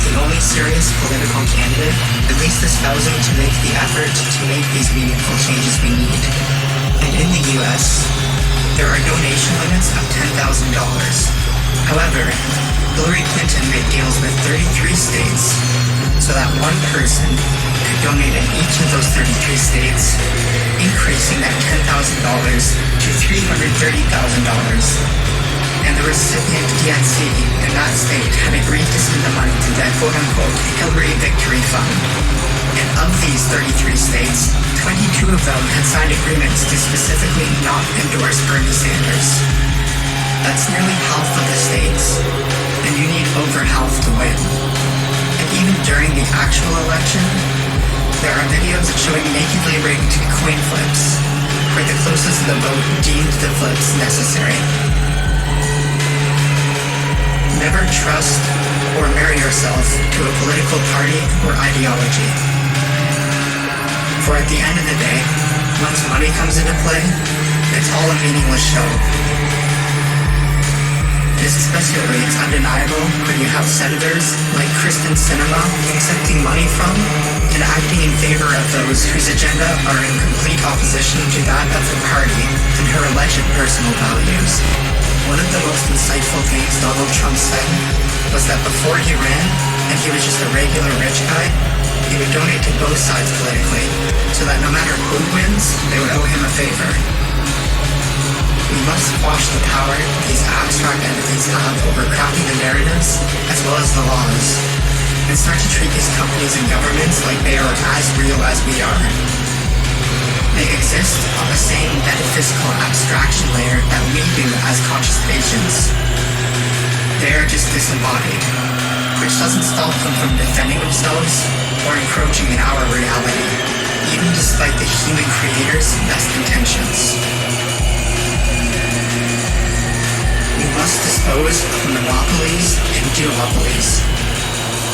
[SPEAKER 1] the only serious political candidate at least espousing to make the effort to make these meaningful changes we need. And in the US, there are donation limits of $10,000. However, Hillary Clinton made deals with 33 states so that one person could donate in each of those 33 states, increasing that $10,000 to $330,000. And the recipient DNC in that state had agreed to send the money to that quote-unquote Hillary Victory Fund. And of these 33 states, 22 of them had signed agreements to specifically not endorse Bernie Sanders. That's nearly half of the states, and you need over half to win. And even during the actual election, there are videos showing nakedly rigged coin flips, where the closest to the vote deemed the flips necessary. Never trust or marry yourself to a political party or ideology. For at the end of the day, once money comes into play, it's all a meaningless show. It's undeniable when you have senators like Kristen Sinema accepting money from and acting in favor of those whose agenda are in complete opposition to that of the party and her alleged personal values. One of the most insightful things Donald Trump said was that before he ran, and he was just a regular rich guy, he would donate to both sides politically, so that no matter who wins, they would owe him a favor. We must squash the power these abstract entities have over crafting the narratives as well as the laws, and start to treat these companies and governments like they are as real as we are. They exist on the same metaphysical abstraction layer that we do as conscious agents. They are just disembodied, which doesn't stop them from defending themselves or encroaching in our reality, even despite the human creator's best intentions. We must dispose of monopolies and duopolies,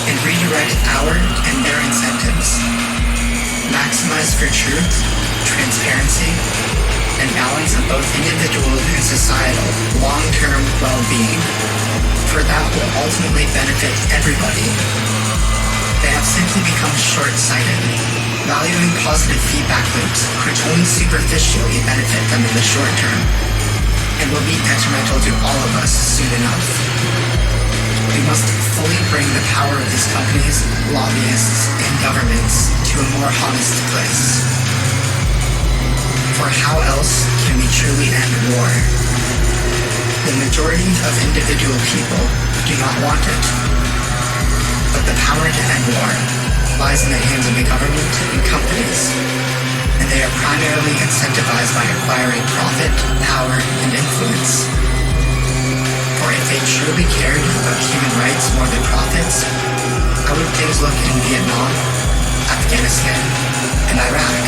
[SPEAKER 1] and redirect our and their incentives. Maximize for truth, transparency, and balance of both individual and societal long-term well-being, for that will ultimately benefit everybody. They have simply become short-sighted, valuing positive feedback loops which only superficially benefit them in the short term, and will be detrimental to all of us soon enough. We must fully bring the power of these companies, lobbyists, and governments to a more honest place. For how else can we truly end war? The majority of individual people do not want it. But the power to end war lies in the hands of the government and companies, and they are primarily incentivized by acquiring profit, power, and influence. For if they truly cared about human rights more than profits, how would things look in Vietnam, Afghanistan, and Iraq?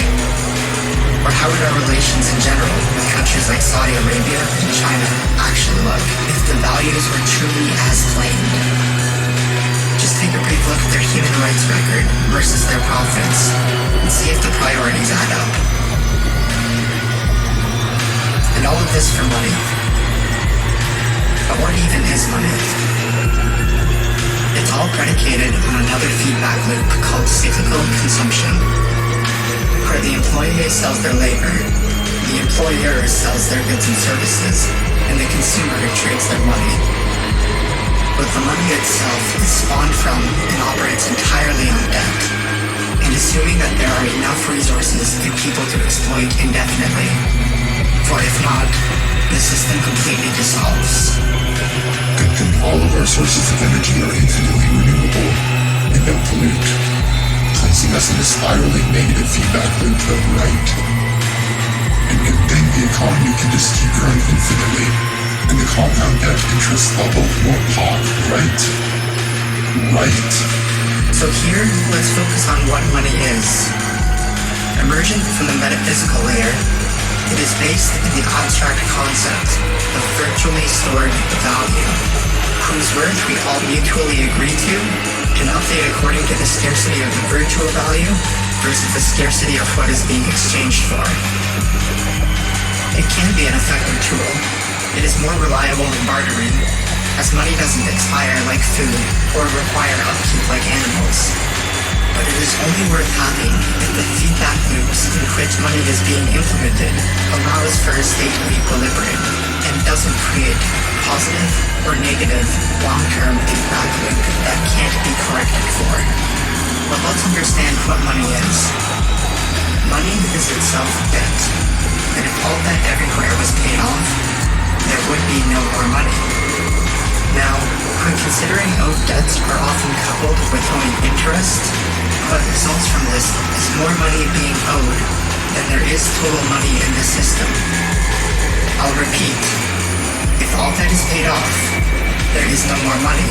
[SPEAKER 1] Or how would our relations in general with countries like Saudi Arabia and China actually look if the values were truly as claimed? Just take a brief look at their human rights record versus their profits and see if the priorities add up. And all of this for money. But what even is money? It's all predicated on another feedback loop called cyclical consumption, where the employee sells their labor, the employer sells their goods and services, and the consumer trades their money. But the money itself is spawned from and operates entirely on debt, and assuming that there are enough resources and people to exploit indefinitely. For if not, the system completely dissolves.
[SPEAKER 2] Good thing all of our sources of energy are infinitely renewable and don't pollute, placing us in a spiraling negative feedback loop of right. And good thing the economy can just keep growing infinitely, and the compound debt interest bubble won't pop, right? Right.
[SPEAKER 1] So here, let's focus on what money is. Emergent from the metaphysical layer, it is based in the abstract concept of virtually stored value, whose worth we all mutually agree to and update according to the scarcity of the virtual value versus the scarcity of what is being exchanged for. It can be an effective tool. It is more reliable than bartering, as money doesn't expire like food or require upkeep like animals. But it is only worth having if the feedback loops in which money is being implemented allows for a state of equilibrium and doesn't create positive or negative long-term feedback loop that can't be corrected for. But let's understand what money is. Money is itself debt, and if all debt everywhere was paid off, there would be no more money. Now, when considering owed debts are often coupled with owing interest, what results from this is more money being owed than there is total money in the system. I'll repeat, if all debt is paid off, there is no more money.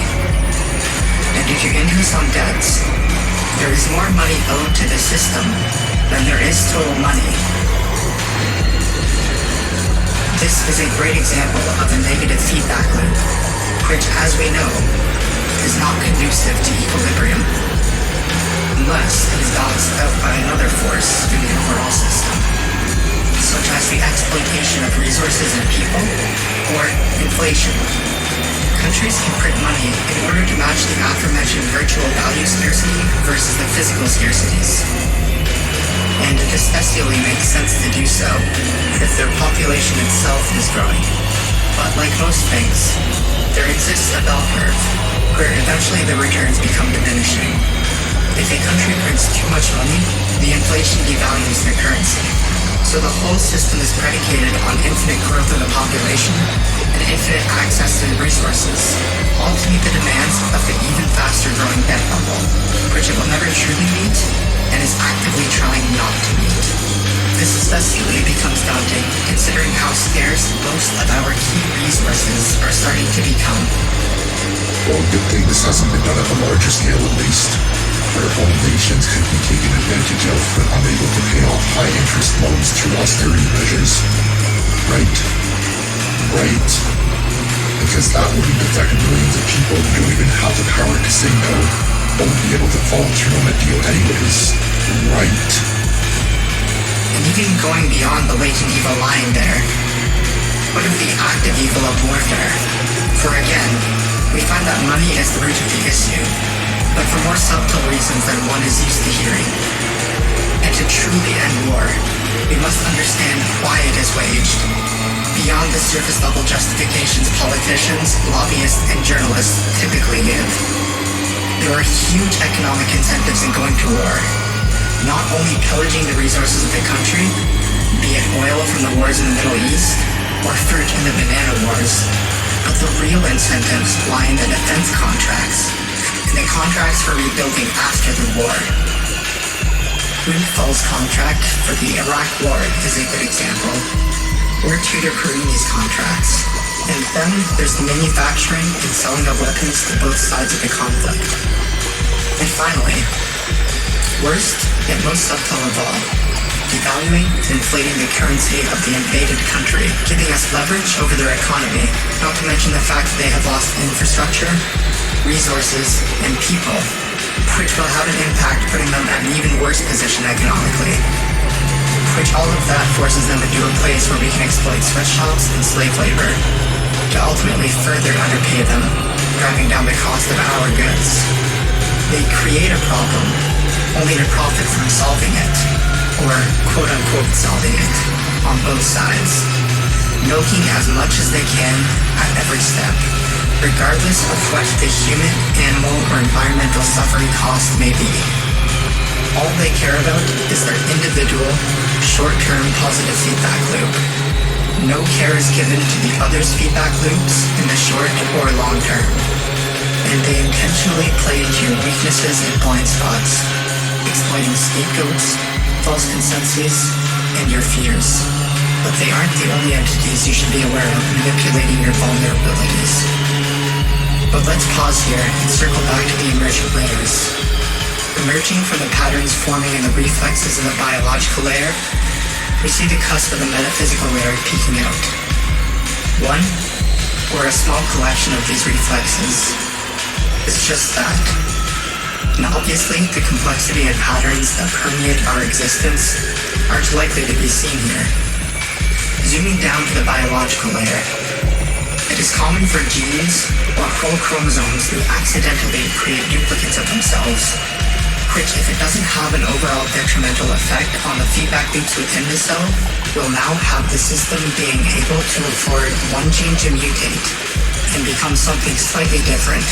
[SPEAKER 1] And due to interest on debts, there is more money owed to the system than there is total money. This is a great example of a negative feedback loop, which, as we know, is not conducive to equilibrium, unless it is balanced out by another force in the overall system, such as the exploitation of resources and people, or inflation. Countries can print money in order to match the aforementioned virtual value scarcity versus the physical scarcities. And it especially makes sense to do so if their population itself is growing. But like most things, there exists a bell curve, where eventually the returns become diminishing. If a country prints too much money, the inflation devalues their currency. So the whole system is predicated on infinite growth of the population and infinite access to the resources, all to meet the demands of the even faster growing debt bubble, which it will never truly meet and is actively trying not to meet. This especially becomes daunting, considering how scarce most of our key resources are starting to become.
[SPEAKER 2] Well, good thing this hasn't been done at a larger scale at least, where whole nations could be taken advantage of but unable to pay off high-interest loans through austerity measures. Right? Right. Because that wouldn't affect millions of people who don't even have the power to say no, won't be able to follow through on a deal anyways. Right.
[SPEAKER 1] And even going beyond the latent evil lying there, what of the active evil of warfare? For again, we find that money is the root of the issue, but for more subtle reasons than one is used to hearing. And to truly end war, we must understand why it is waged. Beyond the surface level justifications politicians, lobbyists, and journalists typically give. There are huge economic incentives in going to war. Not only pillaging the resources of the country, be it oil from the wars in the Middle East, or fruit in the banana wars, but the real incentives lie in the defense contracts, and the contracts for rebuilding after the war. Windfall's contract for the Iraq War is a good example. We're tutor-crewing these contracts, and then there's the manufacturing and selling of weapons to both sides of the conflict. And finally, worst yet most subtle of all, devaluing and inflating the currency of the invaded country, giving us leverage over their economy, not to mention the fact that they have lost infrastructure, resources, and people, which will have an impact putting them at an even worse position economically. Which all of that forces them into a place where we can exploit sweatshops and slave labor to ultimately further underpay them, driving down the cost of our goods. They create a problem, only to profit from solving it, or quote-unquote solving it, on both sides, milking as much as they can at every step, regardless of what the human, animal, or environmental suffering cost may be. All they care about is their individual, short-term positive feedback loop. No care is given to the other's feedback loops in the short or long term. And they intentionally play into your weaknesses and blind spots, exploiting scapegoats, false consensus, and your fears. But they aren't the only entities you should be aware of manipulating your vulnerabilities. But let's pause here and circle back to the emergent layers. Emerging from the patterns forming in the reflexes of the biological layer, we see the cusp of the metaphysical layer peeking out. One, or a small collection of these reflexes, is just that. And obviously, the complexity and patterns that permeate our existence aren't likely to be seen here. Zooming down to the biological layer, it is common for genes or whole chromosomes to accidentally create duplicates of themselves, which, if it doesn't have an overall detrimental effect on the feedback loops within the cell, will now have the system being able to afford one gene to mutate and become something slightly different,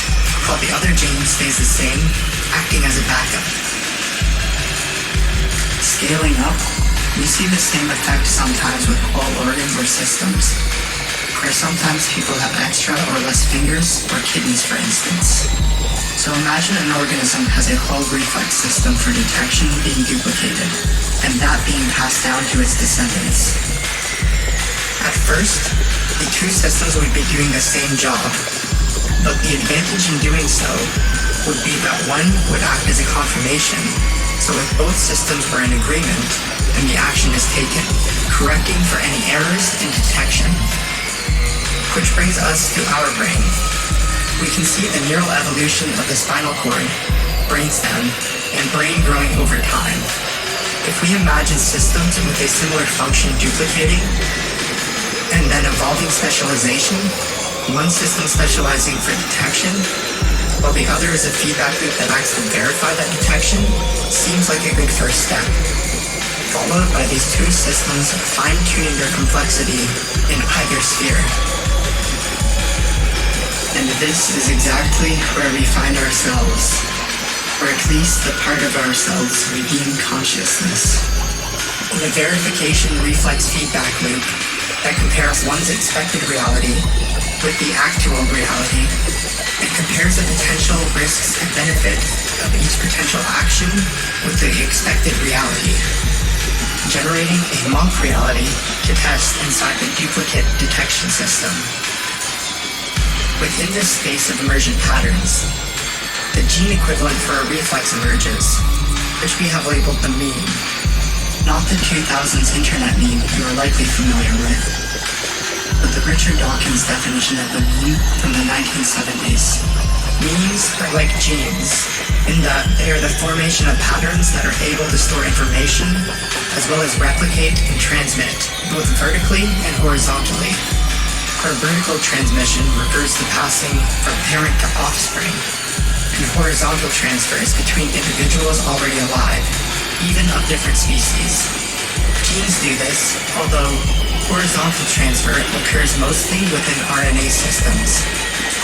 [SPEAKER 1] while the other gene stays the same, acting as a backup. Scaling up, we see the same effect sometimes with all organs or systems, where sometimes people have extra or less fingers or kidneys, for instance. So imagine an organism has a whole reflex system for detection being duplicated, and that being passed down to its descendants. At first, the two systems would be doing the same job, but the advantage in doing so would be that one would act as a confirmation, so if both systems were in agreement, then the action is taken, correcting for any errors in detection. Which brings us to our brain. We can see the neural evolution of the spinal cord, brainstem, and brain growing over time. If we imagine systems with a similar function duplicating, and then evolving specialization, one system specializing for detection, while the other is a feedback loop that acts to verify that detection, seems like a good first step. Followed by these two systems fine-tuning their complexity in either sphere. And this is exactly where we find ourselves, or at least the part of ourselves we deem consciousness. In a verification reflex feedback loop that compares one's expected reality with the actual reality, and compares the potential risks and benefit of each potential action with the expected reality. generating a mock reality to test inside the duplicate detection system. Within this space of emergent patterns, the gene equivalent for a reflex emerges, which we have labeled the meme. Not the 2000s internet meme you are likely familiar with, but the Richard Dawkins definition of the meme from the 1970s. Memes are like genes, in that they are the formation of patterns that are able to store information, as well as replicate and transmit, both vertically and horizontally. Our vertical transmission refers to passing from parent to offspring, and horizontal transfers between individuals already alive, even of different species. Genes do this, although horizontal transfer occurs mostly within RNA systems,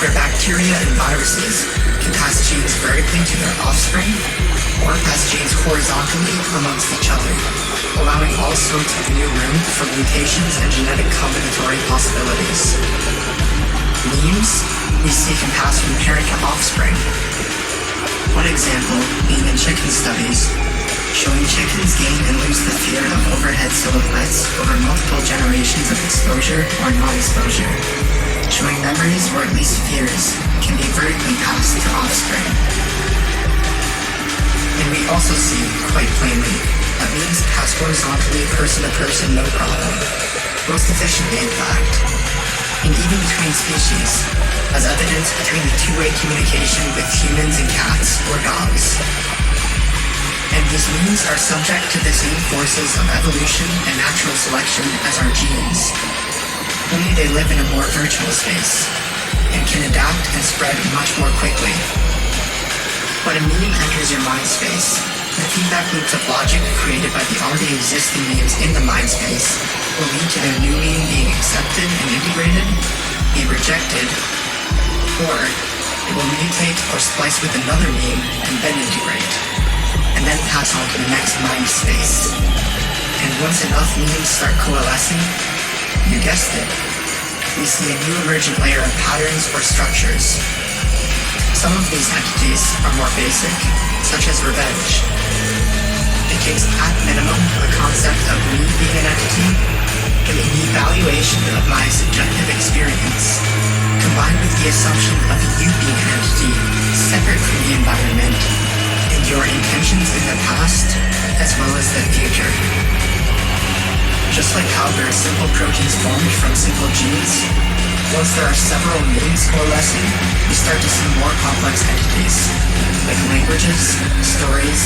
[SPEAKER 1] where bacteria and viruses can pass genes vertically to their offspring, or pass genes horizontally amongst each other, allowing all sorts of new room for mutations and genetic combinatory possibilities. Memes we see can pass from parent to offspring. One example being in chicken studies, showing chickens gain and lose the fear of overhead silhouettes over multiple generations of exposure or non-exposure, showing memories or at least fears can be vertically passed to offspring. And we also see, quite plainly, that memes pass horizontally person to person no problem, most efficiently in fact, and even between species, as evidence between the two-way communication with humans and cats or dogs. And these memes are subject to the same forces of evolution and natural selection as our genes. Only they live in a more virtual space, and can adapt and spread much more quickly. When a meme enters your mind space, the feedback loops of logic created by the already existing memes in the mind space will lead to their new meme being accepted and integrated, be rejected, or it will mutate or splice with another meme and then integrate, and then pass on to the next mind space. And once enough memes start coalescing, you guessed it, we see a new emergent layer of patterns or structures. Some of these entities are more basic, such as revenge. It takes at minimum the concept of me being an entity and the evaluation of my subjective experience, combined with the assumption of you being an entity separate from the environment and your intentions in the past as well as the future. Just like how there are simple proteins formed from simple genes, once there are several memes coalescing, we start to see more complex entities, like languages, stories,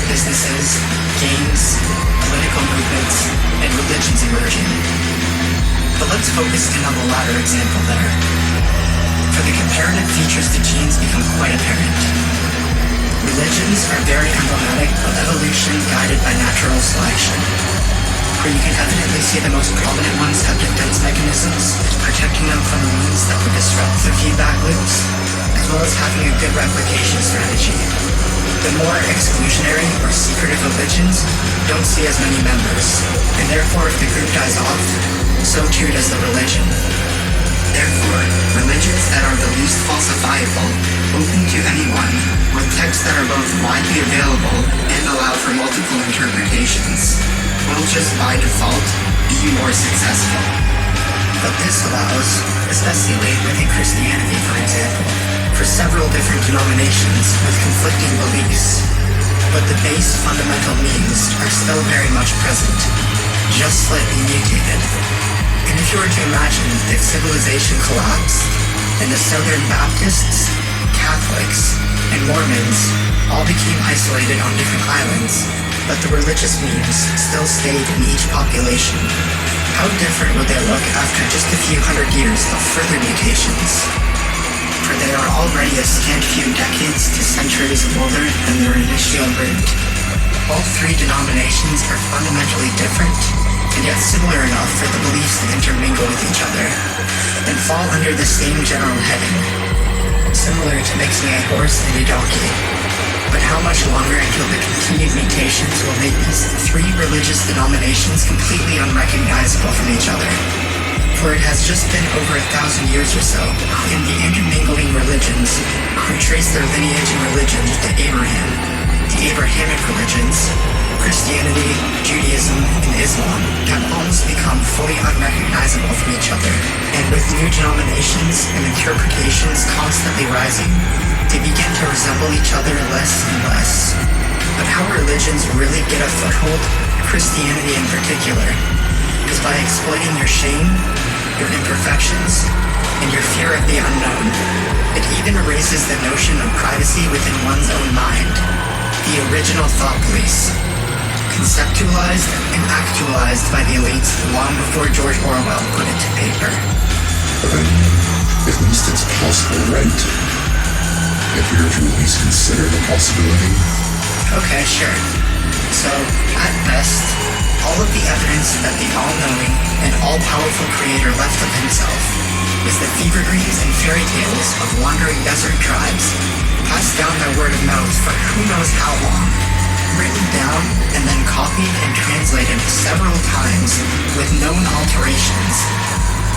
[SPEAKER 1] businesses, games, political movements, and religions emerging. But let's focus in on the latter example there, for the comparative features to genes become quite apparent. Religions are very emblematic of evolution guided by natural selection, where you can evidently see the most prominent ones have defense mechanisms, protecting them from the means that would disrupt the feedback loops, as well as having a good replication strategy. The more exclusionary or secretive religions don't see as many members, and therefore if the group dies off, so too does the religion. Therefore, religions that are the least falsifiable, open to anyone, with texts that are both widely available and allow for multiple interpretations, will just by default be more successful. But this allows, especially within Christianity for example, for several different denominations with conflicting beliefs. But the base fundamental means are still very much present, just slightly mutated. And if you were to imagine if civilization collapsed, and the Southern Baptists, Catholics, and Mormons all became isolated on different islands, but the religious memes still stayed in each population, how different would they look after just a few hundred years of further mutations? For they are already a scant few decades to centuries older than their initial root. All three denominations are fundamentally different, and yet similar enough for the beliefs to intermingle with each other, and fall under the same general heading, similar to mixing a horse and a donkey. But how much longer until the continued mutations will make these three religious denominations completely unrecognizable from each other? For it has just been over 1,000 years or so, in the intermingling religions, who trace their lineage and religions to Abraham, the Abrahamic religions, Christianity, Judaism, and Islam have almost become fully unrecognizable from each other, and with new denominations and interpretations constantly rising, they begin to resemble each other less and less. But how religions really get a foothold, Christianity in particular, is by exploiting your shame, your imperfections, and your fear of the unknown. It even erases the notion of privacy within one's own mind, the original thought police, conceptualized and actualized by the elites long before George Orwell put it to paper.
[SPEAKER 2] But I mean, at least it's possible, right? If we were to at least consider the possibility.
[SPEAKER 1] Okay, sure. So, at best, all of the evidence that the all-knowing and all-powerful creator left of himself is the fever dreams and fairy tales of wandering desert tribes, passed down by word of mouth for who knows how long, written down and then copied and translated several times with known alterations,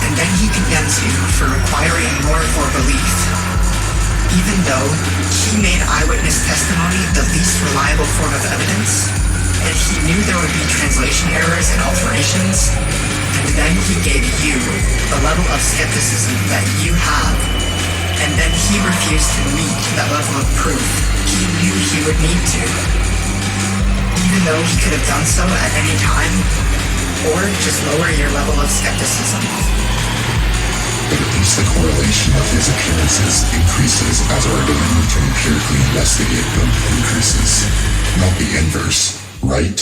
[SPEAKER 1] and then he condemns you for requiring more for belief. Even though he made eyewitness testimony the least reliable form of evidence, and he knew there would be translation errors and alterations, and then he gave you the level of skepticism that you have, and then he refused to meet that level of proof he knew he would need to, even though he could have done so at any time, or just lower your level of skepticism.
[SPEAKER 2] But at least the correlation of his appearances increases as our ability to empirically investigate them increases, not the inverse, right?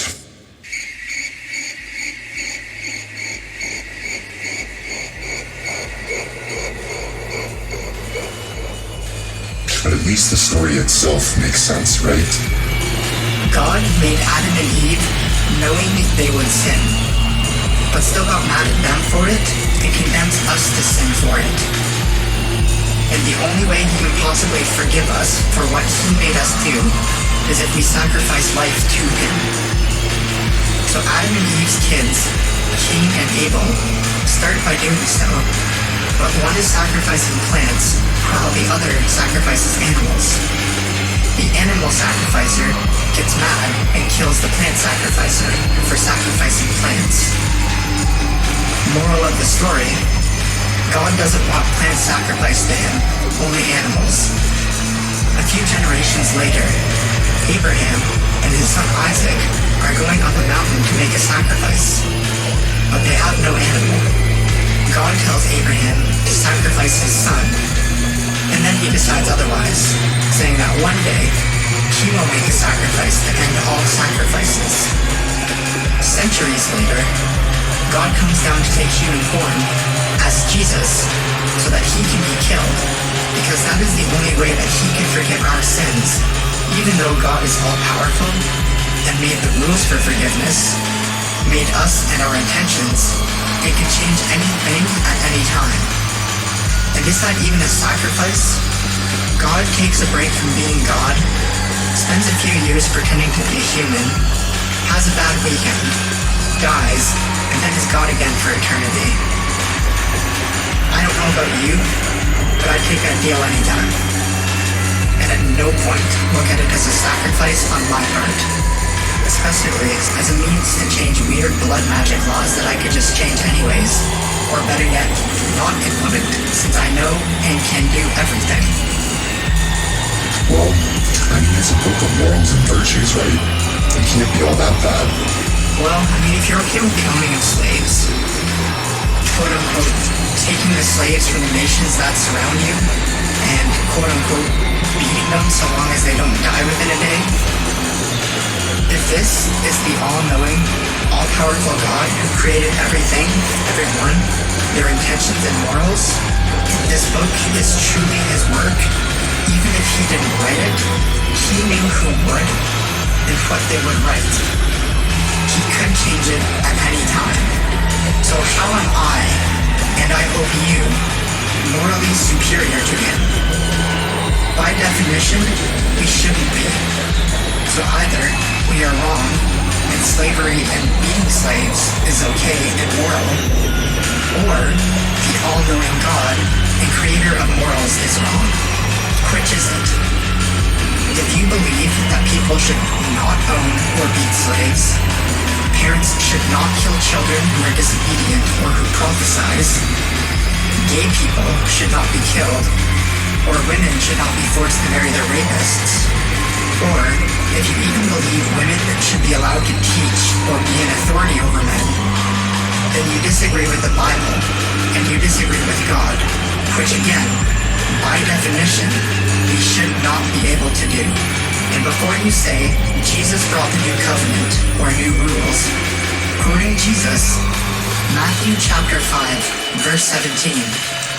[SPEAKER 2] But at least the story itself makes sense, right?
[SPEAKER 1] God made Adam and Eve knowing they would sin, but still got mad at them for it and condemns us to sin for it. And the only way he can possibly forgive us for what he made us do is if we sacrifice life to him. So Adam and Eve's kids, Cain and Abel, start by doing so, but one is sacrificing plants while the other sacrifices animals. The animal sacrificer gets mad and kills the plant sacrificer for sacrificing plants. Moral of the story, God doesn't want plants sacrificed to him, only animals. A few generations later, Abraham and his son Isaac are going up a mountain to make a sacrifice, but they have no animal. God tells Abraham to sacrifice his son, and then he decides otherwise, saying that one day he will make a sacrifice to end all sacrifices. Centuries later, God comes down to take human form as Jesus so that he can be killed, because that is the only way that he can forgive our sins, even though God is all-powerful and made the rules for forgiveness, made us and our intentions, and can change anything at any time. And is that even a sacrifice? God takes a break from being God, spends a few years pretending to be a human, has a bad weekend, dies, and then is God again for eternity. I don't know about you, but I'd take that deal anytime. And at no point look at it as a sacrifice on my part, especially as a means to change weird blood magic laws that I could just change anyways, or better yet, not implement, since I know and can do everything.
[SPEAKER 2] Well, I mean, it's a book of morals and virtues, right? It can't be all that bad.
[SPEAKER 1] Well, I mean, if you're okay with the owning of slaves, quote-unquote, taking the slaves from the nations that surround you, and quote-unquote, beating them so long as they don't die within a day, if this is the all-knowing, all-powerful God who created everything, everyone, their intentions and morals, this book is truly his work. Even if he didn't write it, he knew who would and what they would write. He could change it at any time. So how am I, and I hope you, morally superior to him? By definition, we shouldn't be. So either we are wrong, and slavery and being slaves is okay and moral, or the all-knowing God and creator of morals is wrong. Which is it? If you believe that people should not own or beat slaves, parents should not kill children who are disobedient or who prophesize, gay people should not be killed, or women should not be forced to marry their rapists, or if you even believe women should be allowed to teach or be an authority over men, then you disagree with the Bible, and you disagree with God, which again, by definition, we should not be able to do. And before you say, Jesus brought the new covenant, or new rules, quoting Jesus, Matthew chapter 5, verse 17,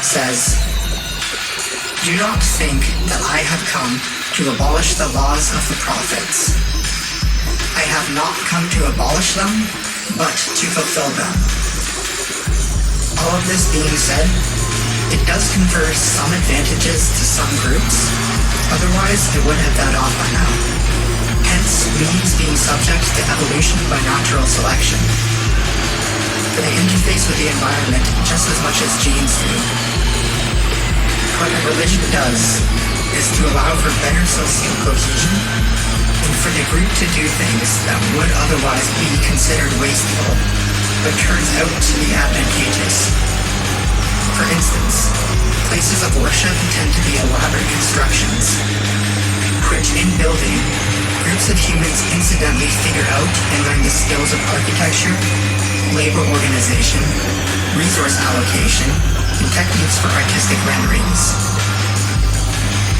[SPEAKER 1] says, "Do not think that I have come to abolish the laws of the prophets. I have not come to abolish them, but to fulfill them." All of this being said, it does confer some advantages to some groups, otherwise it would have died off by now. Hence, memes being subject to evolution by natural selection. They interface with the environment just as much as genes do. What a religion does is to allow for better social cohesion and for the group to do things that would otherwise be considered wasteful, but turns out to be advantageous. For instance, places of worship tend to be elaborate constructions, which in building, groups of humans incidentally figure out and learn the skills of architecture, labor organization, resource allocation, and techniques for artistic renderings.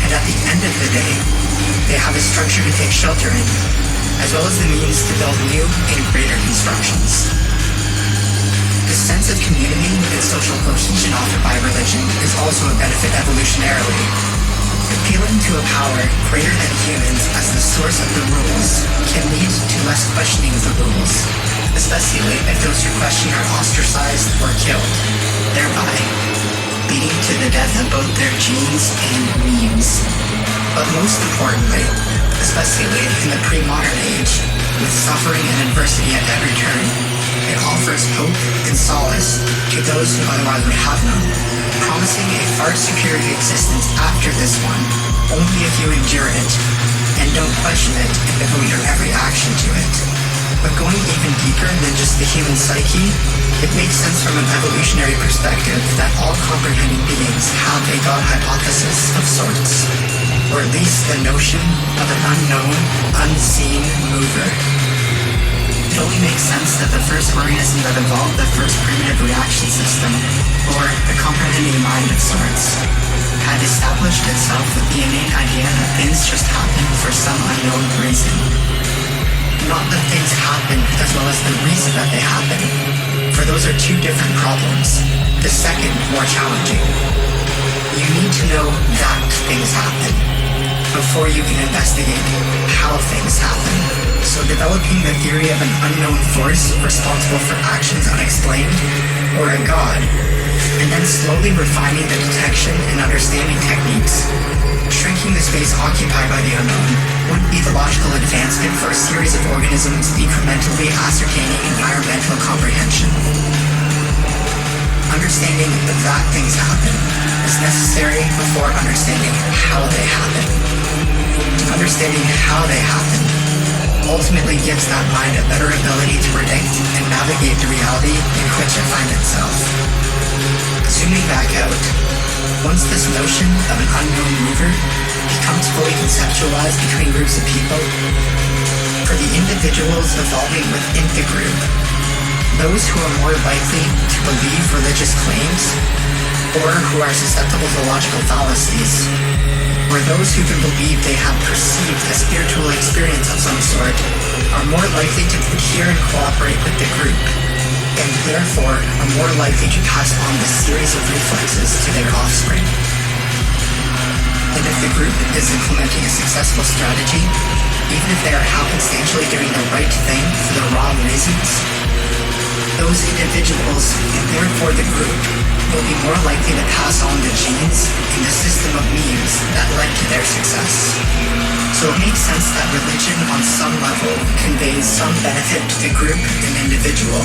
[SPEAKER 1] And at the end of the day, they have a structure to take shelter in, as well as the means to build new and greater constructions. The sense of community and social cohesion offered by religion is also a benefit evolutionarily. Appealing to a power greater than humans as the source of the rules can lead to less questioning of the rules, especially if those who question are ostracized or killed, thereby leading to the death of both their genes and memes. But most importantly, especially in the pre-modern age, with suffering and adversity at every turn, it offers hope and solace to those who otherwise would have none, promising a far superior existence after this one, only if you endure it, and don't question it and devote your every action to it. But going even deeper than just the human psyche, it makes sense from an evolutionary perspective that all comprehending beings have a God hypothesis of sorts, or at least the notion of an unknown, unseen mover. It only makes sense that the first organism that evolved the first primitive reaction system, or the comprehending mind of sorts, had established itself with the innate idea that things just happen for some unknown reason. Not that things happen as well as the reason that they happen, for those are two different problems, the second more challenging. You need to know that things happen before you can investigate how things happen. So developing the theory of an unknown force responsible for actions unexplained, or a god, and then slowly refining the detection and understanding techniques, shrinking the space occupied by the unknown, would be the logical advancement for a series of organisms incrementally ascertaining environmental comprehension. Understanding that things happen is necessary before understanding how they happen. Understanding how they happen ultimately gives that mind a better ability to predict and navigate the reality in which it finds itself. Zooming back out, once this notion of an unknown mover becomes fully conceptualized between groups of people, for the individuals evolving within the group, those who are more likely to believe religious claims, or who are susceptible to logical fallacies, or those who can believe they have perceived a spiritual experience of some sort, are more likely to adhere and cooperate with the group, and therefore are more likely to pass on the series of reflexes to their offspring. And if the group is implementing a successful strategy, even if they are happenstantially doing the right thing for the wrong reasons, those individuals, and therefore the group, will be more likely to pass on the genes and the system of means that led to their success. So it makes sense that religion on some level conveys some benefit to the group and individual,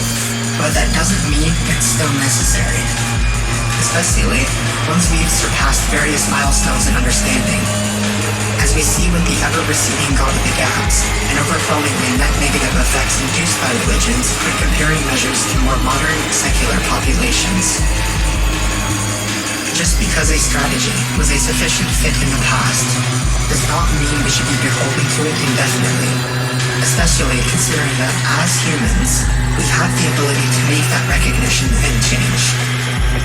[SPEAKER 1] but that doesn't mean it's still necessary. Especially once we've surpassed various milestones in understanding. as we see with the ever-receding God of the Gaps and overwhelmingly net negative effects induced by religions when comparing measures to more modern, secular populations. Just because a strategy was a sufficient fit in the past does not mean we should be beholden to it indefinitely, especially considering that as humans, we have the ability to make that recognition and change.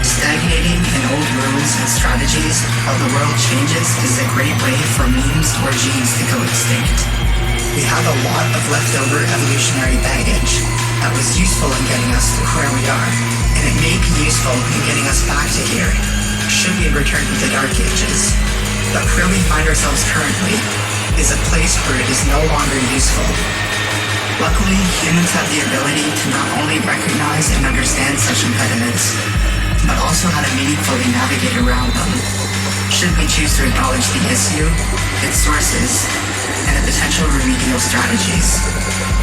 [SPEAKER 1] Stagnating in old rules and strategies while the world changes is a great way for memes or genes to go extinct. We have a lot of leftover evolutionary baggage that was useful in getting us to where we are, and it may be useful in getting us back to here, should we return to the Dark Ages. But where we find ourselves currently is a place where it is no longer useful. Luckily, humans have the ability to not only recognize and understand such impediments, but also how to meaningfully navigate around them, should we choose to acknowledge the issue, its sources, and the potential remedial strategies,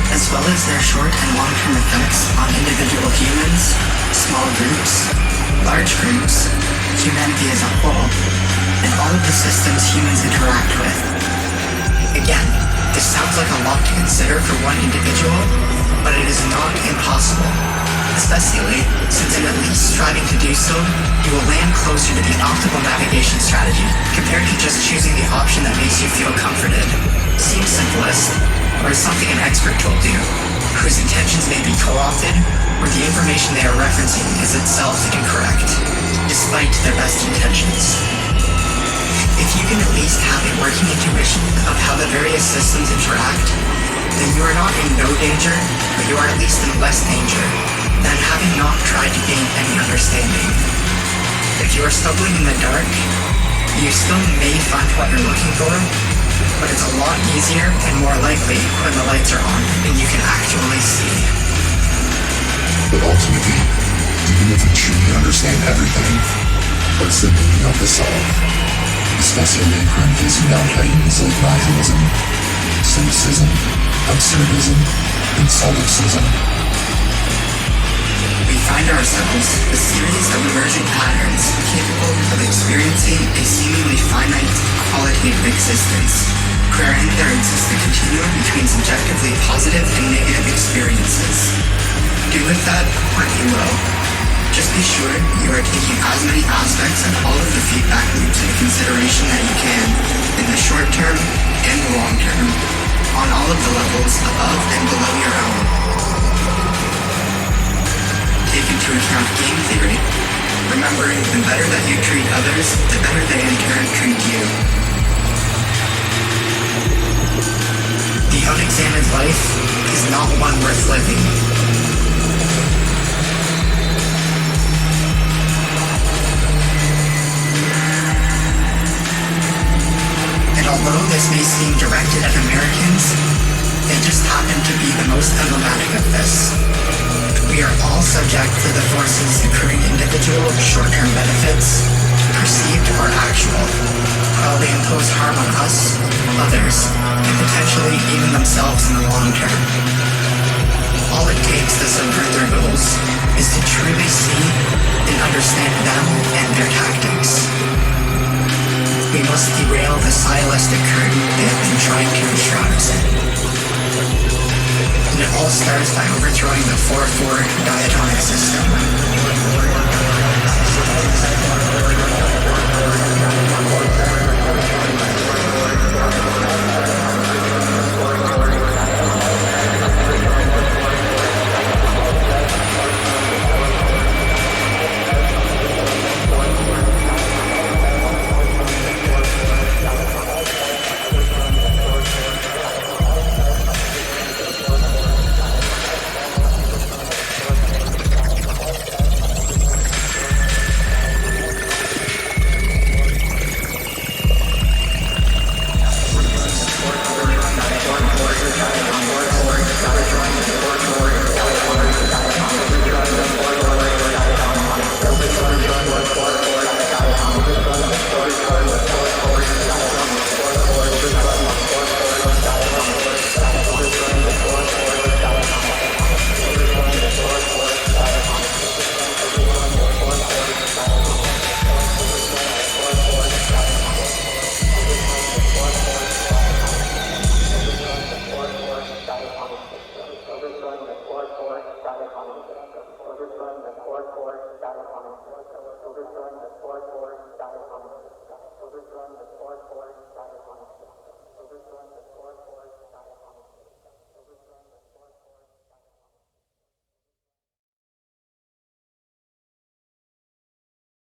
[SPEAKER 1] as well as their short and long-term effects on individual humans, small groups, large groups, humanity as a whole, and all of the systems humans interact with. Again, this sounds like a lot to consider for one individual, but it is not impossible, especially since in at least striving to do so, you will land closer to the optimal navigation strategy compared to just choosing the option that makes you feel comforted. Seems simplest, or is something an expert told you, whose intentions may be co-opted, or the information they are referencing is itself incorrect, despite their best intentions. If you can at least have a working intuition of how the various systems interact, then you are not in no danger, but you are at least in less danger than having not tried to gain any understanding. If you are stumbling in the dark, you still may find what you're looking for, but it's a lot easier and more likely when the lights are on and you can actually see.
[SPEAKER 2] But ultimately, even if we truly understand everything, what's the meaning of this all? Especially when facing down titans like nihilism, cynicism, absurdism, and solipsism.
[SPEAKER 1] We find ourselves a series of emergent patterns capable of experiencing a seemingly finite qualitative existence, wherein there exists a continuum between subjectively positive and negative experiences. Do with that what you will. Just be sure you are taking as many aspects of all of the feedback loops into consideration that you can, in the short term and the long term, on all of the levels above and below your own. Take into account game theory, remembering the better that you treat others, the better they in turn treat you. The unexamined life is not one worth living. And although this may seem directed at Americans, they just happen to be the most emblematic of this. We are all subject to the forces accruing individual short-term benefits, perceived or actual, while they impose harm on us, others, and potentially even themselves in the long term. All it takes to subvert their goals is to truly see and understand them and their tactics. We must derail the sciolistic curtain they have been trying to enshroud us in. And it all starts by overthrowing the 4-4 diatonic system.